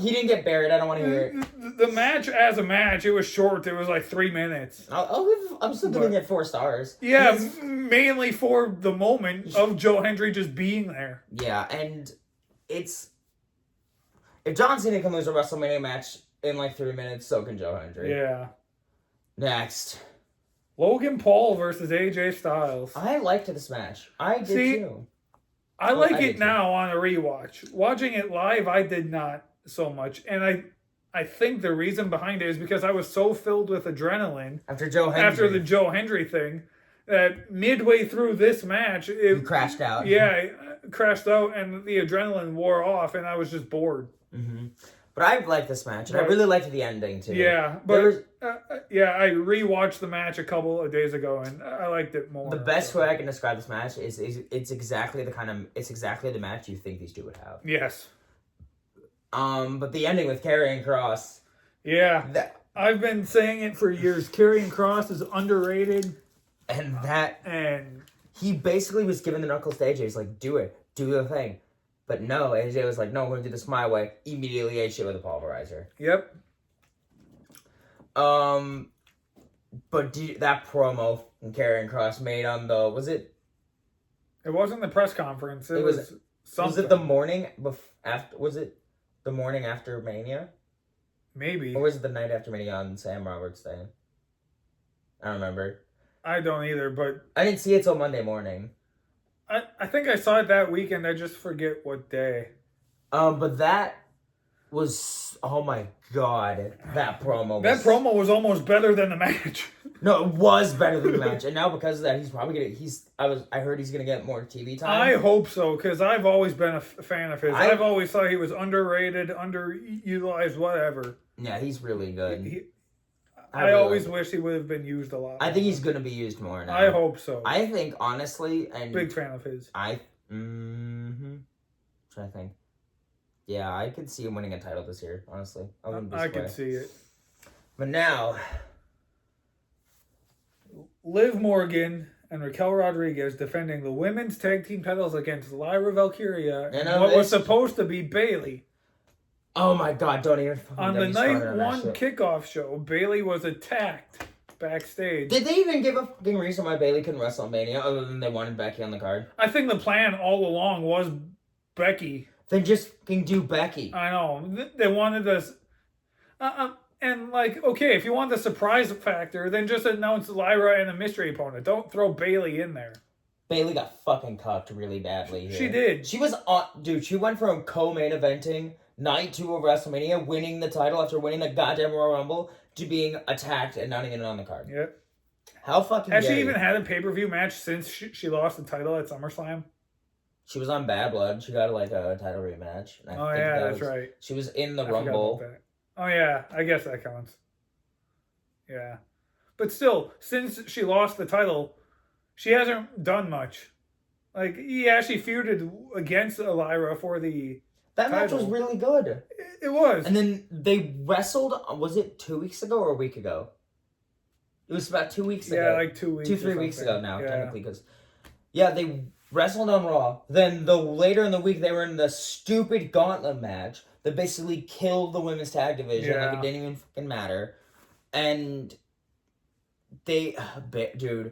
He didn't get buried. I don't want to hear it.
The match as a match, it was short. It was like 3 minutes.
I'm still giving it 4 stars.
Yeah, mainly for the moment of Joe Hendry just being there.
Yeah, and it's... If John Cena can lose a WrestleMania match in like 3 minutes, so can Joe Hendry.
Yeah.
Next.
Logan Paul versus AJ Styles.
I liked this match. I did too.
I like it now on a rewatch. Watching it live, I did not so much. And I think the reason behind it is because I was so filled with adrenaline
after the
Joe Hendry thing that midway through this match,
you crashed out.
Yeah, I crashed out and the adrenaline wore off and I was just bored.
Mm-hmm. But I liked this match, and I really liked the ending too.
Yeah, but I rewatched the match a couple of days ago, and I liked it more.
The best way I can describe this match is it's exactly the match you think these two would have.
Yes.
But the ending with Karrion Kross.
Yeah, I've been saying it for years. Karrion Kross is underrated,
and he basically was giving the knuckles to AJ. He's like, do the thing. But no, AJ was like, no, we're going to do this my way. Immediately ate shit with a pulverizer.
Yep.
But that promo Karrion Kross made on the... Was it...
It wasn't the press conference. It was something.
Was it the morning after... Was it the morning after Mania?
Maybe.
Or was it the night after Mania on Sam Roberts' Day? I don't remember.
I don't either, but...
I didn't see it till Monday morning.
I think I saw it that weekend. I just forget what day.
But that was... Oh my god. That promo
was almost better than the match.
No, it was better than the match. And now because of that, he's probably gonna... I heard he's gonna get more TV time.
I hope so, because I've always been a fan of his. I've always thought he was underrated, underutilized, whatever.
Yeah, he's really good.
I always wish he would have been used a lot.
I think he's going to be used more now.
I hope so.
I think, honestly... and
big fan of his.
Trying to think. Yeah, I could see him winning a title this year, honestly.
I could see it.
But now...
Liv Morgan and Raquel Rodriguez defending the women's tag team titles against Lyra Valkyria and what was supposed to be Bayley.
Oh my god, don't even fucking
on the night one kickoff show, Bayley was attacked backstage.
Did they even give a fucking reason why Bayley couldn't wrestle Mania other than they wanted Becky on the card?
I think the plan all along was Becky.
Then just fucking do Becky.
I know. They wanted this. And like, okay, if you want the surprise factor, then just announce Lyra and a mystery opponent. Don't throw Bayley in there.
Bayley got fucking cucked really badly here.
She did.
She was on... Dude, she went from co-main eventing... Night 2 of WrestleMania, winning the title after winning the goddamn Royal Rumble, to being attacked and not even on the card.
Yep.
How fucking
Has she even had a pay-per-view match since she lost the title at SummerSlam?
She was on Bad Blood. She got like a title rematch.
Oh yeah, that's right.
She was in the Rumble.
Oh yeah, I guess that counts. Yeah. But still, since she lost the title, she hasn't done much. Like, yeah, she feuded against Lyra for the...
That match was really good.
It was.
And then they wrestled, was it 2 weeks ago or a week ago? It was about 2 weeks ago.
Yeah, like 2 weeks.
2-3 weeks ago now, technically. Because, yeah, they wrestled on Raw. Then later in the week, they were in the stupid gauntlet match that basically killed the women's tag division.
Yeah.
Like, it didn't even fucking matter. And dude, do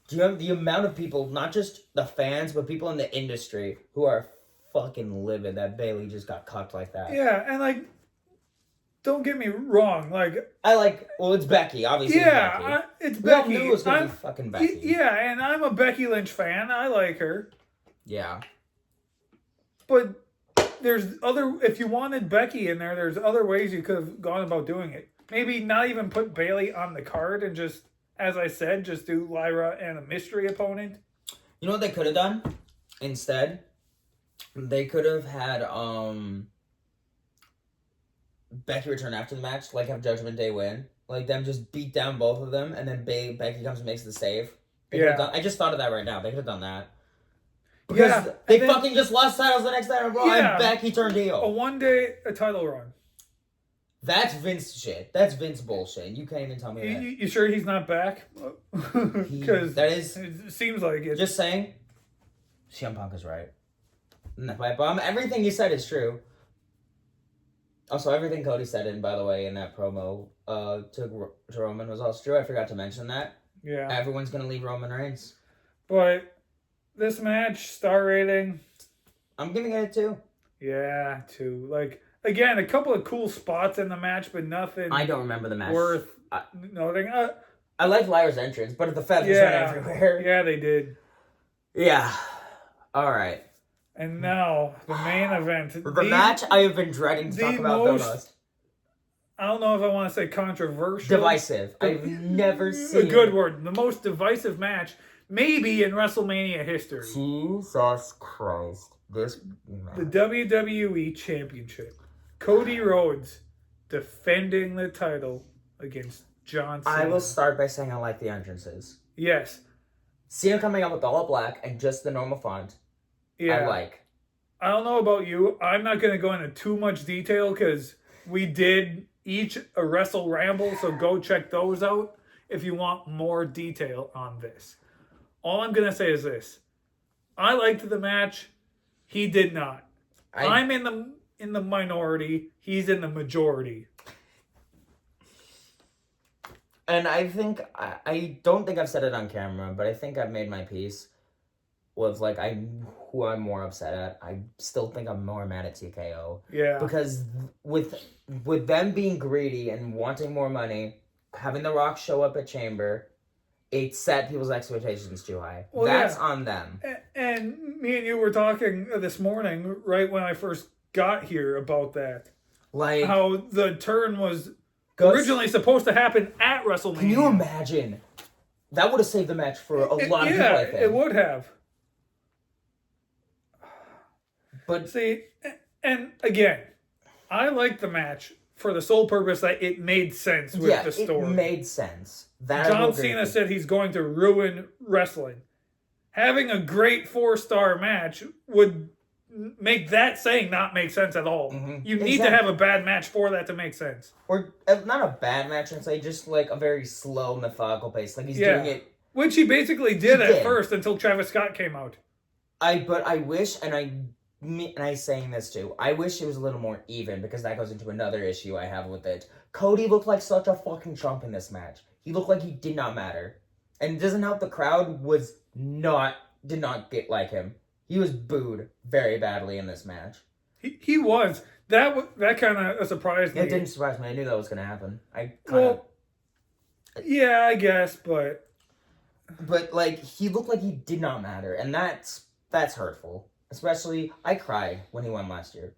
you have the amount of people, not just the fans, but people in the industry who are fucking livid that Bayley just got cucked like that.
Yeah, and like, don't get me wrong, like...
it's Becky, obviously.
Yeah, it's Becky.
We all knew it was going to be fucking Becky.
Yeah, and I'm a Becky Lynch fan. I like her.
Yeah.
But there's if you wanted Becky in there, there's other ways you could have gone about doing it. Maybe not even put Bayley on the card and just, as I said, just do Lyra and a mystery opponent.
You know what they could have done? Instead, they could have had Becky return after the match, like have Judgment Day win. Like them just beat down both of them, and then Becky comes and makes the save. I just thought of that right now. They could have done that. Because they fucking just lost titles the next night on Raw, and Becky turned heel.
A 1 day title run.
That's Vince shit. That's Vince bullshit. You can't even tell me that.
You sure he's not back? Because it seems like it.
Just saying, CM Punk is right. Everything you said is true. Also, everything Cody said, by the way, in that promo to Roman was also true. I forgot to mention that.
Yeah.
Everyone's going to leave Roman Reigns.
But this match, star rating.
I'm going to get it 2.
Yeah, 2. Like, again, a couple of cool spots in the match, but nothing.
I don't remember the match.
Worth nothing.
I like Liar's entrance, but the feathers went everywhere.
Yeah, they did.
Yeah. All right.
And now, the main event.
The match I have been dreading to talk about the most.
I don't know if I want to say controversial.
Divisive. I've never seen.
A good word. The most divisive match, maybe in WrestleMania history.
Jesus Christ. This match.
The WWE Championship. Cody Rhodes defending the title against John Cena.
I will start by saying I like the entrances.
Yes.
Cena coming out with all black and just the normal font.
Yeah.
I like.
I don't know about you. I'm not going to go into too much detail because we did each a Wrestle Ramble, so go check those out if you want more detail on this. All I'm going to say is this. I liked the match. He did not. I'm in the minority. He's in the majority.
And I think, I don't think I've said it on camera, but I think I've made my peace with, like, who I'm more upset at. I still think I'm more mad at TKO.
Yeah.
Because with them being greedy and wanting more money, having The Rock show up at Chamber, it set people's expectations too high. Well, that's on them.
And me and you were talking this morning, right when I first got here, about that.
Like,
how the turn was originally supposed to happen at WrestleMania.
Can you imagine? That would have saved the match for a lot of people, I think.
Yeah, it would have.
But
see, and again, I like the match for the sole purpose that it made sense with the story.
It made sense.
John Cena said he's going to ruin wrestling. Having a great 4-star match would make that saying not make sense at all. Mm-hmm. You need to have a bad match for that to make sense.
Or not a bad match, I'd say, just like a very slow, methodical pace. Like he's doing it.
Which he basically did at first until Travis Scott came out.
But I wish, and I'm saying this too, I wish it was a little more even, because that goes into another issue I have with it. Cody looked like such a fucking chump in this match. He looked like he did not matter. And it doesn't help the crowd did not get like him. He was booed very badly in this match.
He was. That kind of surprised me.
It didn't surprise me. I knew that was going to happen.
Yeah, I guess, but
like, he looked like he did not matter, and that's hurtful. Especially, I cried when he won last year.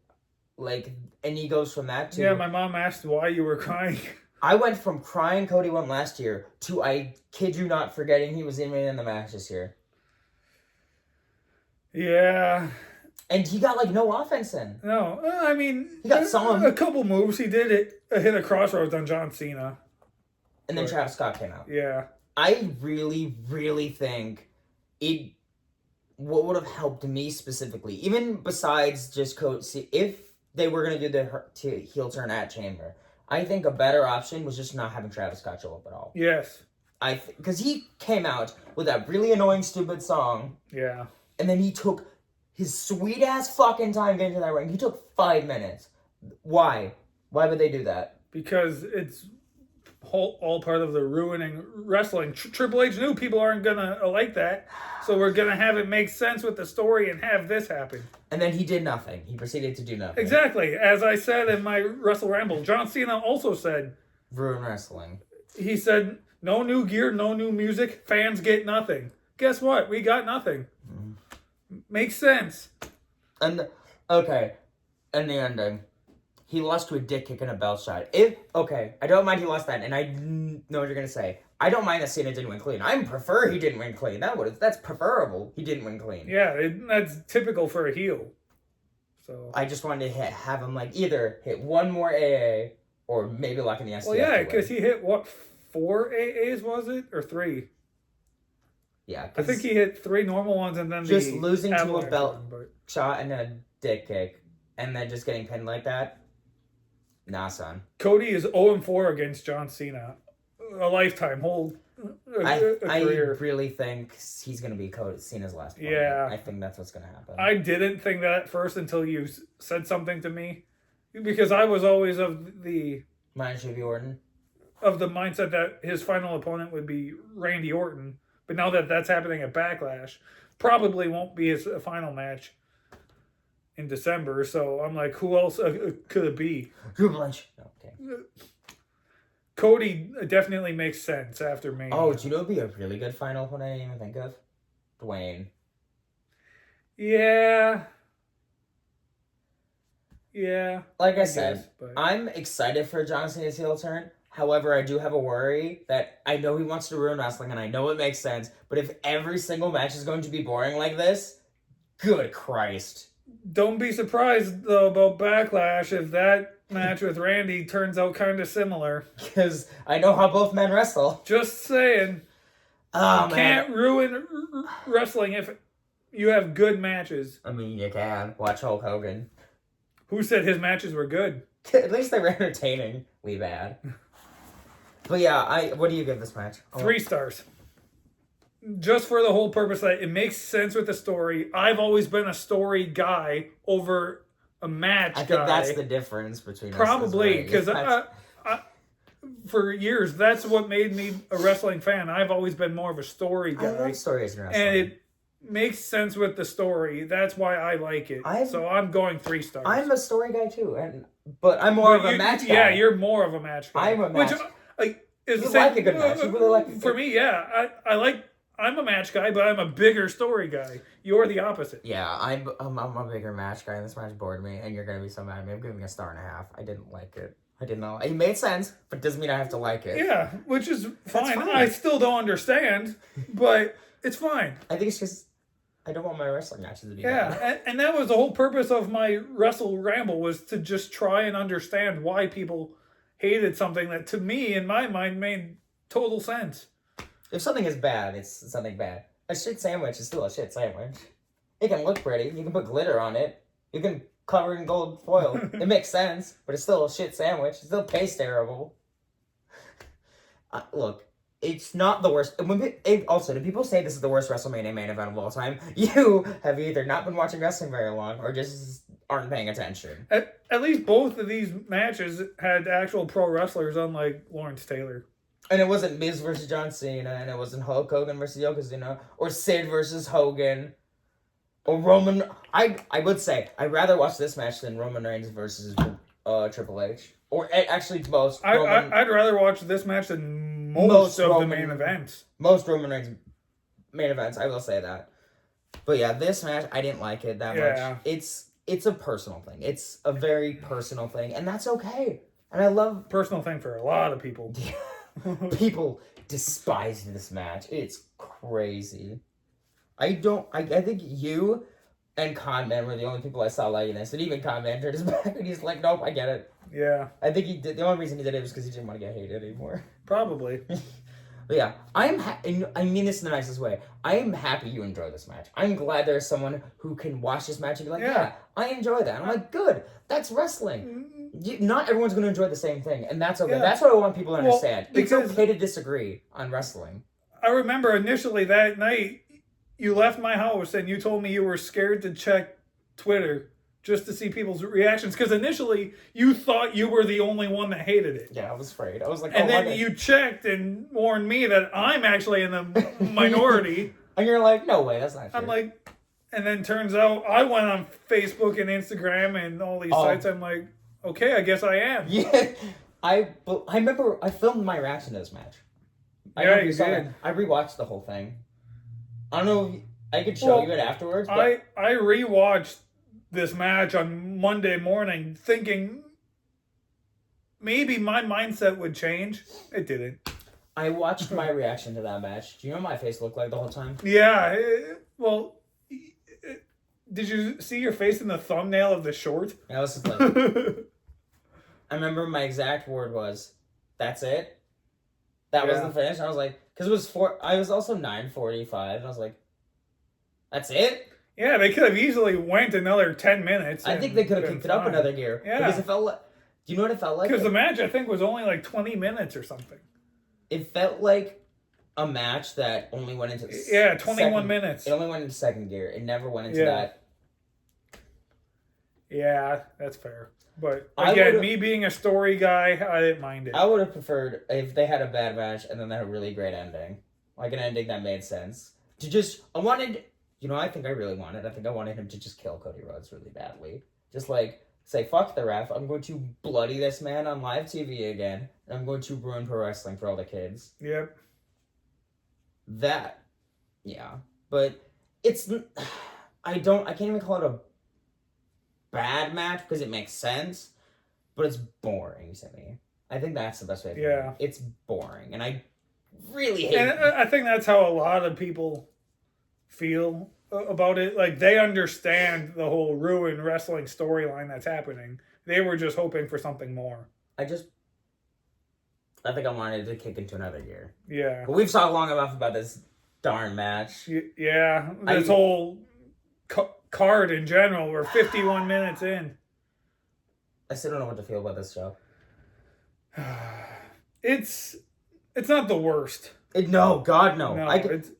Like, and he goes from that to...
Yeah, my mom asked why you were crying.
I went from crying Cody won last year to, I kid you not, forgetting he was in the match this year.
Yeah.
And he got, like, no offense in.
No, I mean...
He got some.
A couple moves. He did hit a crossroads on John Cena.
And then Travis Scott came out.
Yeah.
I really, really think what would have helped me specifically, even besides just Cody, if they were going to do the heel turn at Chamber, I think a better option was just not having Travis Scott show up at all.
Yes.
Because he came out with that really annoying, stupid song.
Yeah.
And then he took his sweet-ass fucking time getting to that ring. He took 5 minutes. Why? Why would they do that?
Because it's all part of the ruining wrestling. Triple H knew people aren't going to like that. So we're going to have it make sense with the story and have this happen.
And then he did nothing. He proceeded to do nothing.
Exactly. As I said in my Wrestle Ramble, John Cena also said...
Ruin wrestling.
He said, no new gear, no new music, fans get nothing. Guess what? We got nothing. Mm-hmm. Makes sense.
And, okay, and the ending. He lost to a dick kick and a belt shot. I don't mind he lost that, and I know what you're going to say. I don't mind that Cena didn't win clean. I prefer he didn't win clean. That's preferable. He didn't win clean.
Yeah, that's typical for a heel. So
I just wanted to have him like either hit one more AA or maybe lock in the STF.
Well, yeah, because he hit what, 4 AAs was it, or 3?
Yeah,
I think he hit 3 normal ones and then
just losing to a belt
one,
shot and a dick kick, and then just getting pinned like that. Nah, son.
Cody is 0-4 against John Cena. A lifetime,
I
career.
really think he's going to be Cena's last opponent.
Yeah.
I think that's what's going to happen.
I didn't think that at first until you said something to me. Because I was always of the
Orton.
Of the mindset that his final opponent would be Randy Orton. But now that that's happening at Backlash, probably won't be his final match in December. So I'm like, who else could it be?
Triple H. Okay.
Cody definitely makes sense after me.
Oh, do you know who would be a really good final opponent I didn't even think of? Dwayne.
Yeah. Yeah.
Like I said,
guess, but...
I'm excited for John Cena's heel turn. However, I do have a worry that I know he wants to ruin wrestling, and I know it makes sense, but if every single match is going to be boring like this, good Christ.
Don't be surprised, though, about Backlash if that match with Randy turns out kind of similar.
Because I know how both men wrestle.
Just saying.
Oh,
you can't ruin wrestling if you have good matches.
I mean, you can. Watch Hulk Hogan.
Who said his matches were good?
At least they were entertainingly bad. But yeah, what do you give this match?
3 stars. Just for the whole purpose that it makes sense with the story. I've always been a story guy over a match guy.
I think that's the difference between
probably, because for years, that's what made me a wrestling fan. I've always been more of a story guy.
I love stories in wrestling.
And it makes sense with the story. That's why I like it. So I'm going 3 stars.
I'm a story guy too, but I'm more of a match guy.
Yeah, you're more of a match guy.
I'm a match.
Is
you like a good match. You really like.
For me, yeah, I'm a match guy, but I'm a bigger story guy. You're the opposite.
Yeah, I'm a bigger match guy, and this match bored me, and you're gonna be so mad at me. I'm giving it a 1.5 stars. I didn't like it. I didn't know. It made sense, but it doesn't mean I have to like it.
Yeah, which is fine. I still don't understand, but it's fine.
I think it's just I don't want my wrestling matches to be
bad. And that was the whole purpose of my Wrestle Ramble, was to just try and understand why people hated something that, to me, in my mind, made total sense.
If something is bad, it's something bad. A shit sandwich is still a shit sandwich. It can look pretty. You can put glitter on it. You can cover it in gold foil. It makes sense, but it's still a shit sandwich. It still tastes terrible. Look, it's not the worst. Also, do people say this is the worst WrestleMania main event of all time? You have either not been watching wrestling very long or just aren't paying attention.
At least both of these matches had actual pro wrestlers, unlike Lawrence Taylor.
And it wasn't Miz versus John Cena, and it wasn't Hulk Hogan versus Yokozuna, or Sid versus Hogan, or Roman. I would say I'd rather watch this match than Roman Reigns versus Triple H, or actually most.
I'd rather watch this match than most of the main events.
Most Roman Reigns main events, I will say that. But yeah, this match I didn't like it that much. It's a personal thing. It's a very personal thing, and that's okay. And I love
personal thing for a lot of people.
People despised this match. It's crazy. I think you and Conman were the only people I saw liking this. And even Conman turned his back and he's like, nope, I get it.
Yeah.
I think he did. The only reason he did it was because he didn't want to get hated anymore.
Probably.
But yeah, I mean this in the nicest way. I am happy you enjoy this match. I'm glad there's someone who can watch this match and be like, yeah I enjoy that. I'm like, good. That's wrestling. Not everyone's going to enjoy the same thing, and that's okay. Yeah. That's what I want people to understand. It's okay to disagree on wrestling.
I remember initially that night, you left my house and you told me you were scared to check Twitter just to see people's reactions, because initially you thought you were the only one that hated it.
Yeah, I was afraid. I was like,
and then you checked and warned me that I'm actually in the minority.
And you're like, no way, that's not true.
I'm like, and then turns out I went on Facebook and Instagram and all these sites. I'm like, okay, I guess I am.
Yeah, I remember I filmed my reaction to this match.
Yeah, you did.
I rewatched the whole thing. I don't know if I could show you it afterwards.
But I rewatched this match on Monday morning thinking maybe my mindset would change. It didn't.
I watched my reaction to that match. Do you know what my face looked like the whole time?
Yeah. Well, did you see your face in the thumbnail of the short?
I was just like, I remember my exact word was, "That's it." That was the finish. I was like, because it was I was also 9:45, and I was like, "That's it."
Yeah, they could have easily went another 10 minutes.
I think they could have kicked it up another gear.
Yeah.
Because it felt like, do you know what it felt like?
Because the match, I think, was only like 20 minutes or something.
It felt like a match that only went into
21 minutes.
It only went into second gear. It never went into that.
Yeah, that's fair. But again, me being a story guy, I didn't mind it.
I would have preferred if they had a bad match and then they had a really great ending. Like an ending that made sense. I wanted him to just kill Cody Rhodes really badly. Just like, say, fuck the ref, I'm going to bloody this man on live TV again, and I'm going to ruin pro wrestling for all the kids.
Yep.
That, yeah. But it's, I can't even call it a bad match because it makes sense, but it's boring to me. I think that's the best way to put it. It's boring, and I really hate it.
And I think that's how a lot of people feel about it. Like, they understand the whole ruined wrestling storyline that's happening. They were just hoping for something more. I
think I wanted to kick into another gear.
Yeah.
But we've talked long enough about this darn match.
Yeah. This whole card in general. We're 51 minutes in.
I still don't know what to feel about this show.
It's not the worst.
No, God, no.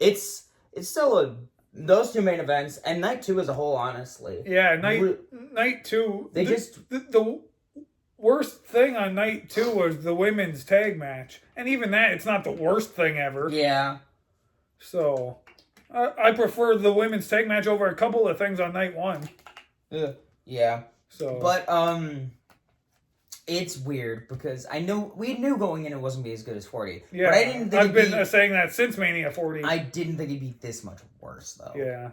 It's still those two main events and night 2 as a whole, honestly.
Yeah, night 2. The worst thing on night 2 was the women's tag match, and even that, it's not the worst thing ever.
Yeah.
So, I prefer the women's tag match over a couple of things on night 1.
Yeah.
So,
but it's weird because we knew going in it wasn't be as good as 40.
Yeah,
but I didn't think
I've been saying that since Mania 40.
I didn't think it'd be this much worse though.
Yeah.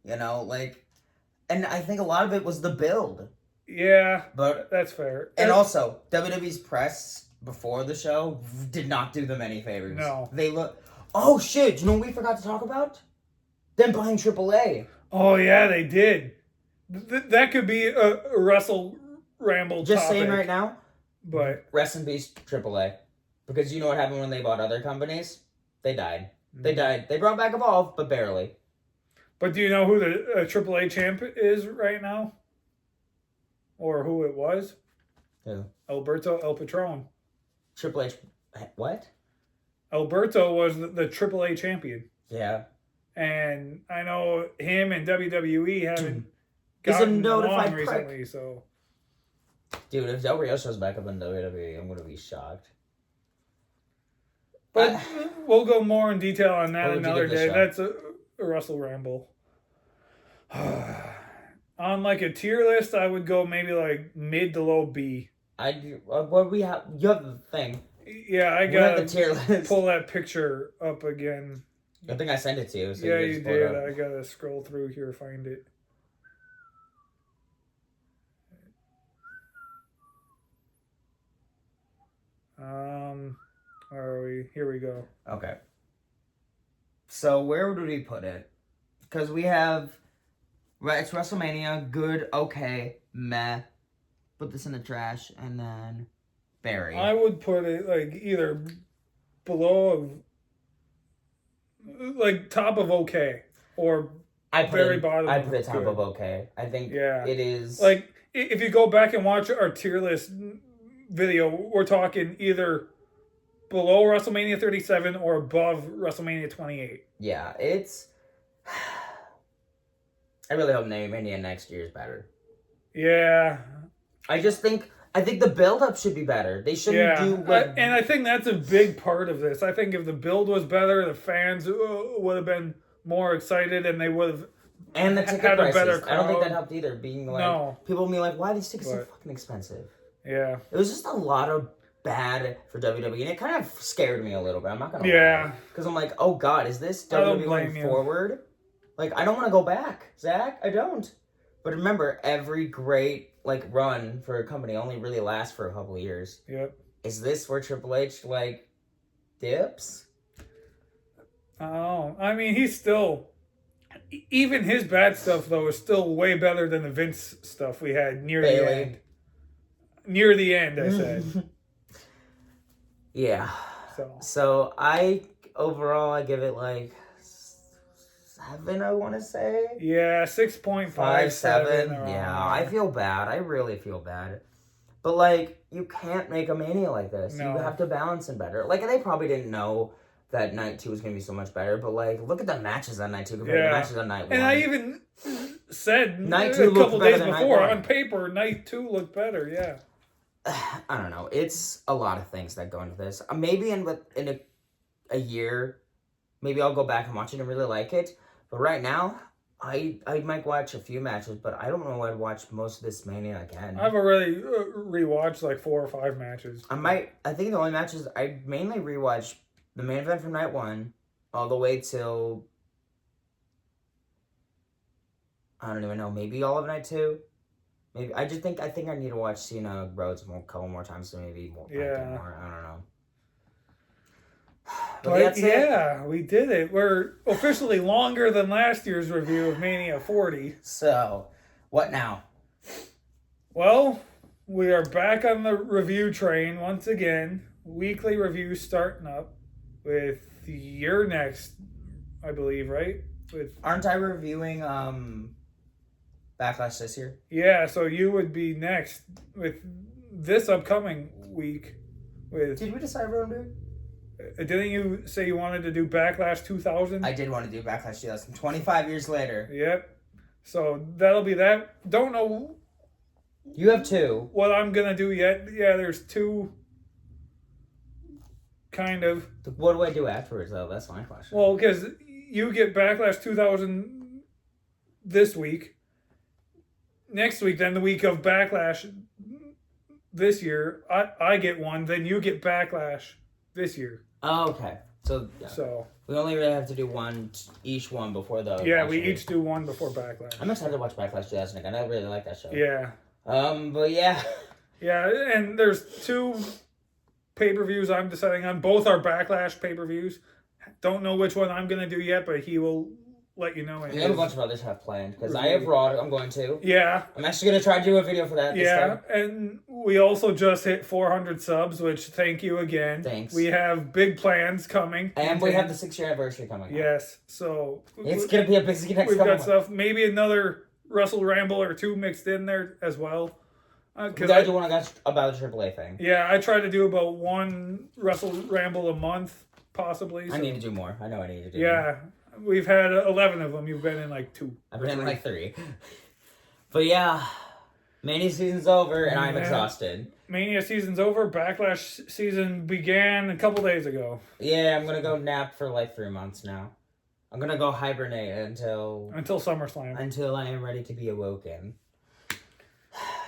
You know, like, and I think a lot of it was the build.
Yeah,
but
that's fair.
And also, WWE's press before the show did not do them any favors.
No.
They look. Oh shit! You know what we forgot to talk about? Them buying AAA.
Oh yeah, they did. That could be a Wrestle Ramble
Just
topic.
saying right now,
but
rest in peace, AAA. Because you know what happened when they bought other companies? They died. They died. They brought back Evolve, but barely.
But do you know who the AAA champ is right now? Or who it was?
Who?
Alberto El Patron.
Triple H. What?
Alberto was the AAA champion.
Yeah.
And I know him and WWE haven't gotten along recently, so.
Dude, if Del Rio shows back up in WWE, I'm going to be shocked.
But we'll go more in detail on that another day. That's a Wrestle Ramble. On like a tier list, I would go maybe like mid to low B.
What we have? You have the thing.
Yeah, I got
the tier list.
Pull that picture up again.
I think I sent it to you. So
yeah, you did. I gotta scroll through here, find it. Where are we? Here we go.
Okay. So where would we put it? Because we have, it's WrestleMania, good, okay, meh. Put this in the trash, and then Barry.
I would put it like either below like top of okay, or very bottom.
I put it top of okay. I think it is.
Like, if you go back and watch our tier list video, we're talking either below WrestleMania 37 or above WrestleMania 28.
Yeah, it's... I really hope Mania next year is better.
Yeah.
I think the build-up should be better. They shouldn't do...
And I think that's a big part of this. I think if the build was better, the fans would have been more excited and they would have
and the ticket
had
prices.
a better crowd.
I don't think that helped either. Being like... People being like, why are these tickets so fucking expensive?
Yeah.
It was just a lot of bad for WWE, and it kind of scared me a little bit. I'm not gonna lie. Because I'm like, oh god, is this WWE going forward? Like, I don't want to go back, Zach. I don't. But remember, every great run for a company only really lasts for a couple of years.
Yep.
Is this where Triple H dips.
Oh, I mean, he's still. Even his bad stuff though is still way better than the Vince stuff we had near the
Bailey.
end. Near the end, I said.
Yeah. So I give it like 7. I want to say.
Yeah, 6.57.
Yeah, I feel bad. I really feel bad. But like, you can't make a Mania like this.
No.
You have to balance it better. Like, they probably didn't know that night 2 was going to be so much better. But like, look at the matches on night 2 compared to the matches on night 1.
And I even said
night
2
a
couple days
than
before
night 1.
on paper, night 2 looked better. Yeah.
I don't know. It's a lot of things that go into this. Maybe in a year, maybe I'll go back and watch it and really like it. But right now, I might watch a few matches, but I don't know I'd watch most of this Mania again.
I've already rewatched like 4 or 5 matches.
I think the only matches I mainly rewatch the main event from night 1 all the way till, I don't even know, maybe all of night 2. Maybe I think I need to watch Cena Rhodes a couple more times, so maybe more.
Yeah.
I don't know.
But yeah, we did it. We're officially longer than last year's review of Mania 40.
So, what now?
Well, we are back on the review train once again. Weekly reviews starting up with your next, I believe, right?
Aren't I reviewing Backlash this year?
Yeah, so you would be next with this upcoming week.
Did we decide what I'm doing?
Didn't you say you wanted to do Backlash 2000?
I did want to do Backlash 2000. 25 years later.
Yep. So that'll be that. Don't know.
You have 2.
What I'm going to do yet. Yeah, there's 2. Kind of.
What do I do afterwards, though? That's my question.
Well, because you get Backlash 2000 this week. Next week, then the week of Backlash this year, I get one. Then you get Backlash this year.
Oh, okay. So, yeah.
So
we only really have to do each one before the...
Yeah, we each do one before Backlash.
I'm excited to watch Backlash 2000 again. I really like that show.
Yeah.
But yeah.
Yeah, and there's 2 pay-per-views I'm deciding on. Both are Backlash pay-per-views. Don't know which one I'm going to do yet, but he will let you know.
We have a bunch of others have planned, because I have Raw I'm going to.
Yeah.
I'm actually going to try to do a video for that this time.
And we also just hit 400 subs, which thank you again.
Thanks.
We have big plans coming.
And we have the 6-year anniversary coming up.
Yes, so...
It's going to be a busy next
We've
couple
got stuff. Maybe another Wrestle Ramble or 2 mixed in there as well.
We gotta do one about the AAA thing.
Yeah, I try to do about 1 Wrestle Ramble a month, possibly. So.
I need to do more. I know I need to do more.
Yeah, we've had 11 of them. You've been in like 2.
I've been in like 3. But yeah, Mania season's over and I'm exhausted.
Mania season's over. Backlash season began a couple days ago.
Yeah, I'm gonna go nap for like 3 months now. I'm gonna go hibernate until
SummerSlam.
Until I am ready to be awoken.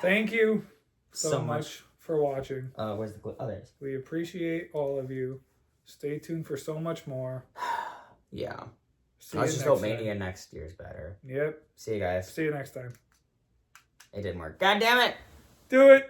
Thank you so much for watching.
Where's the others?
We appreciate all of you. Stay tuned for so much more.
Yeah.
Let's
just hope Mania next year is better.
Yep.
See you guys.
See you next time.
It didn't work. God damn it!
Do it!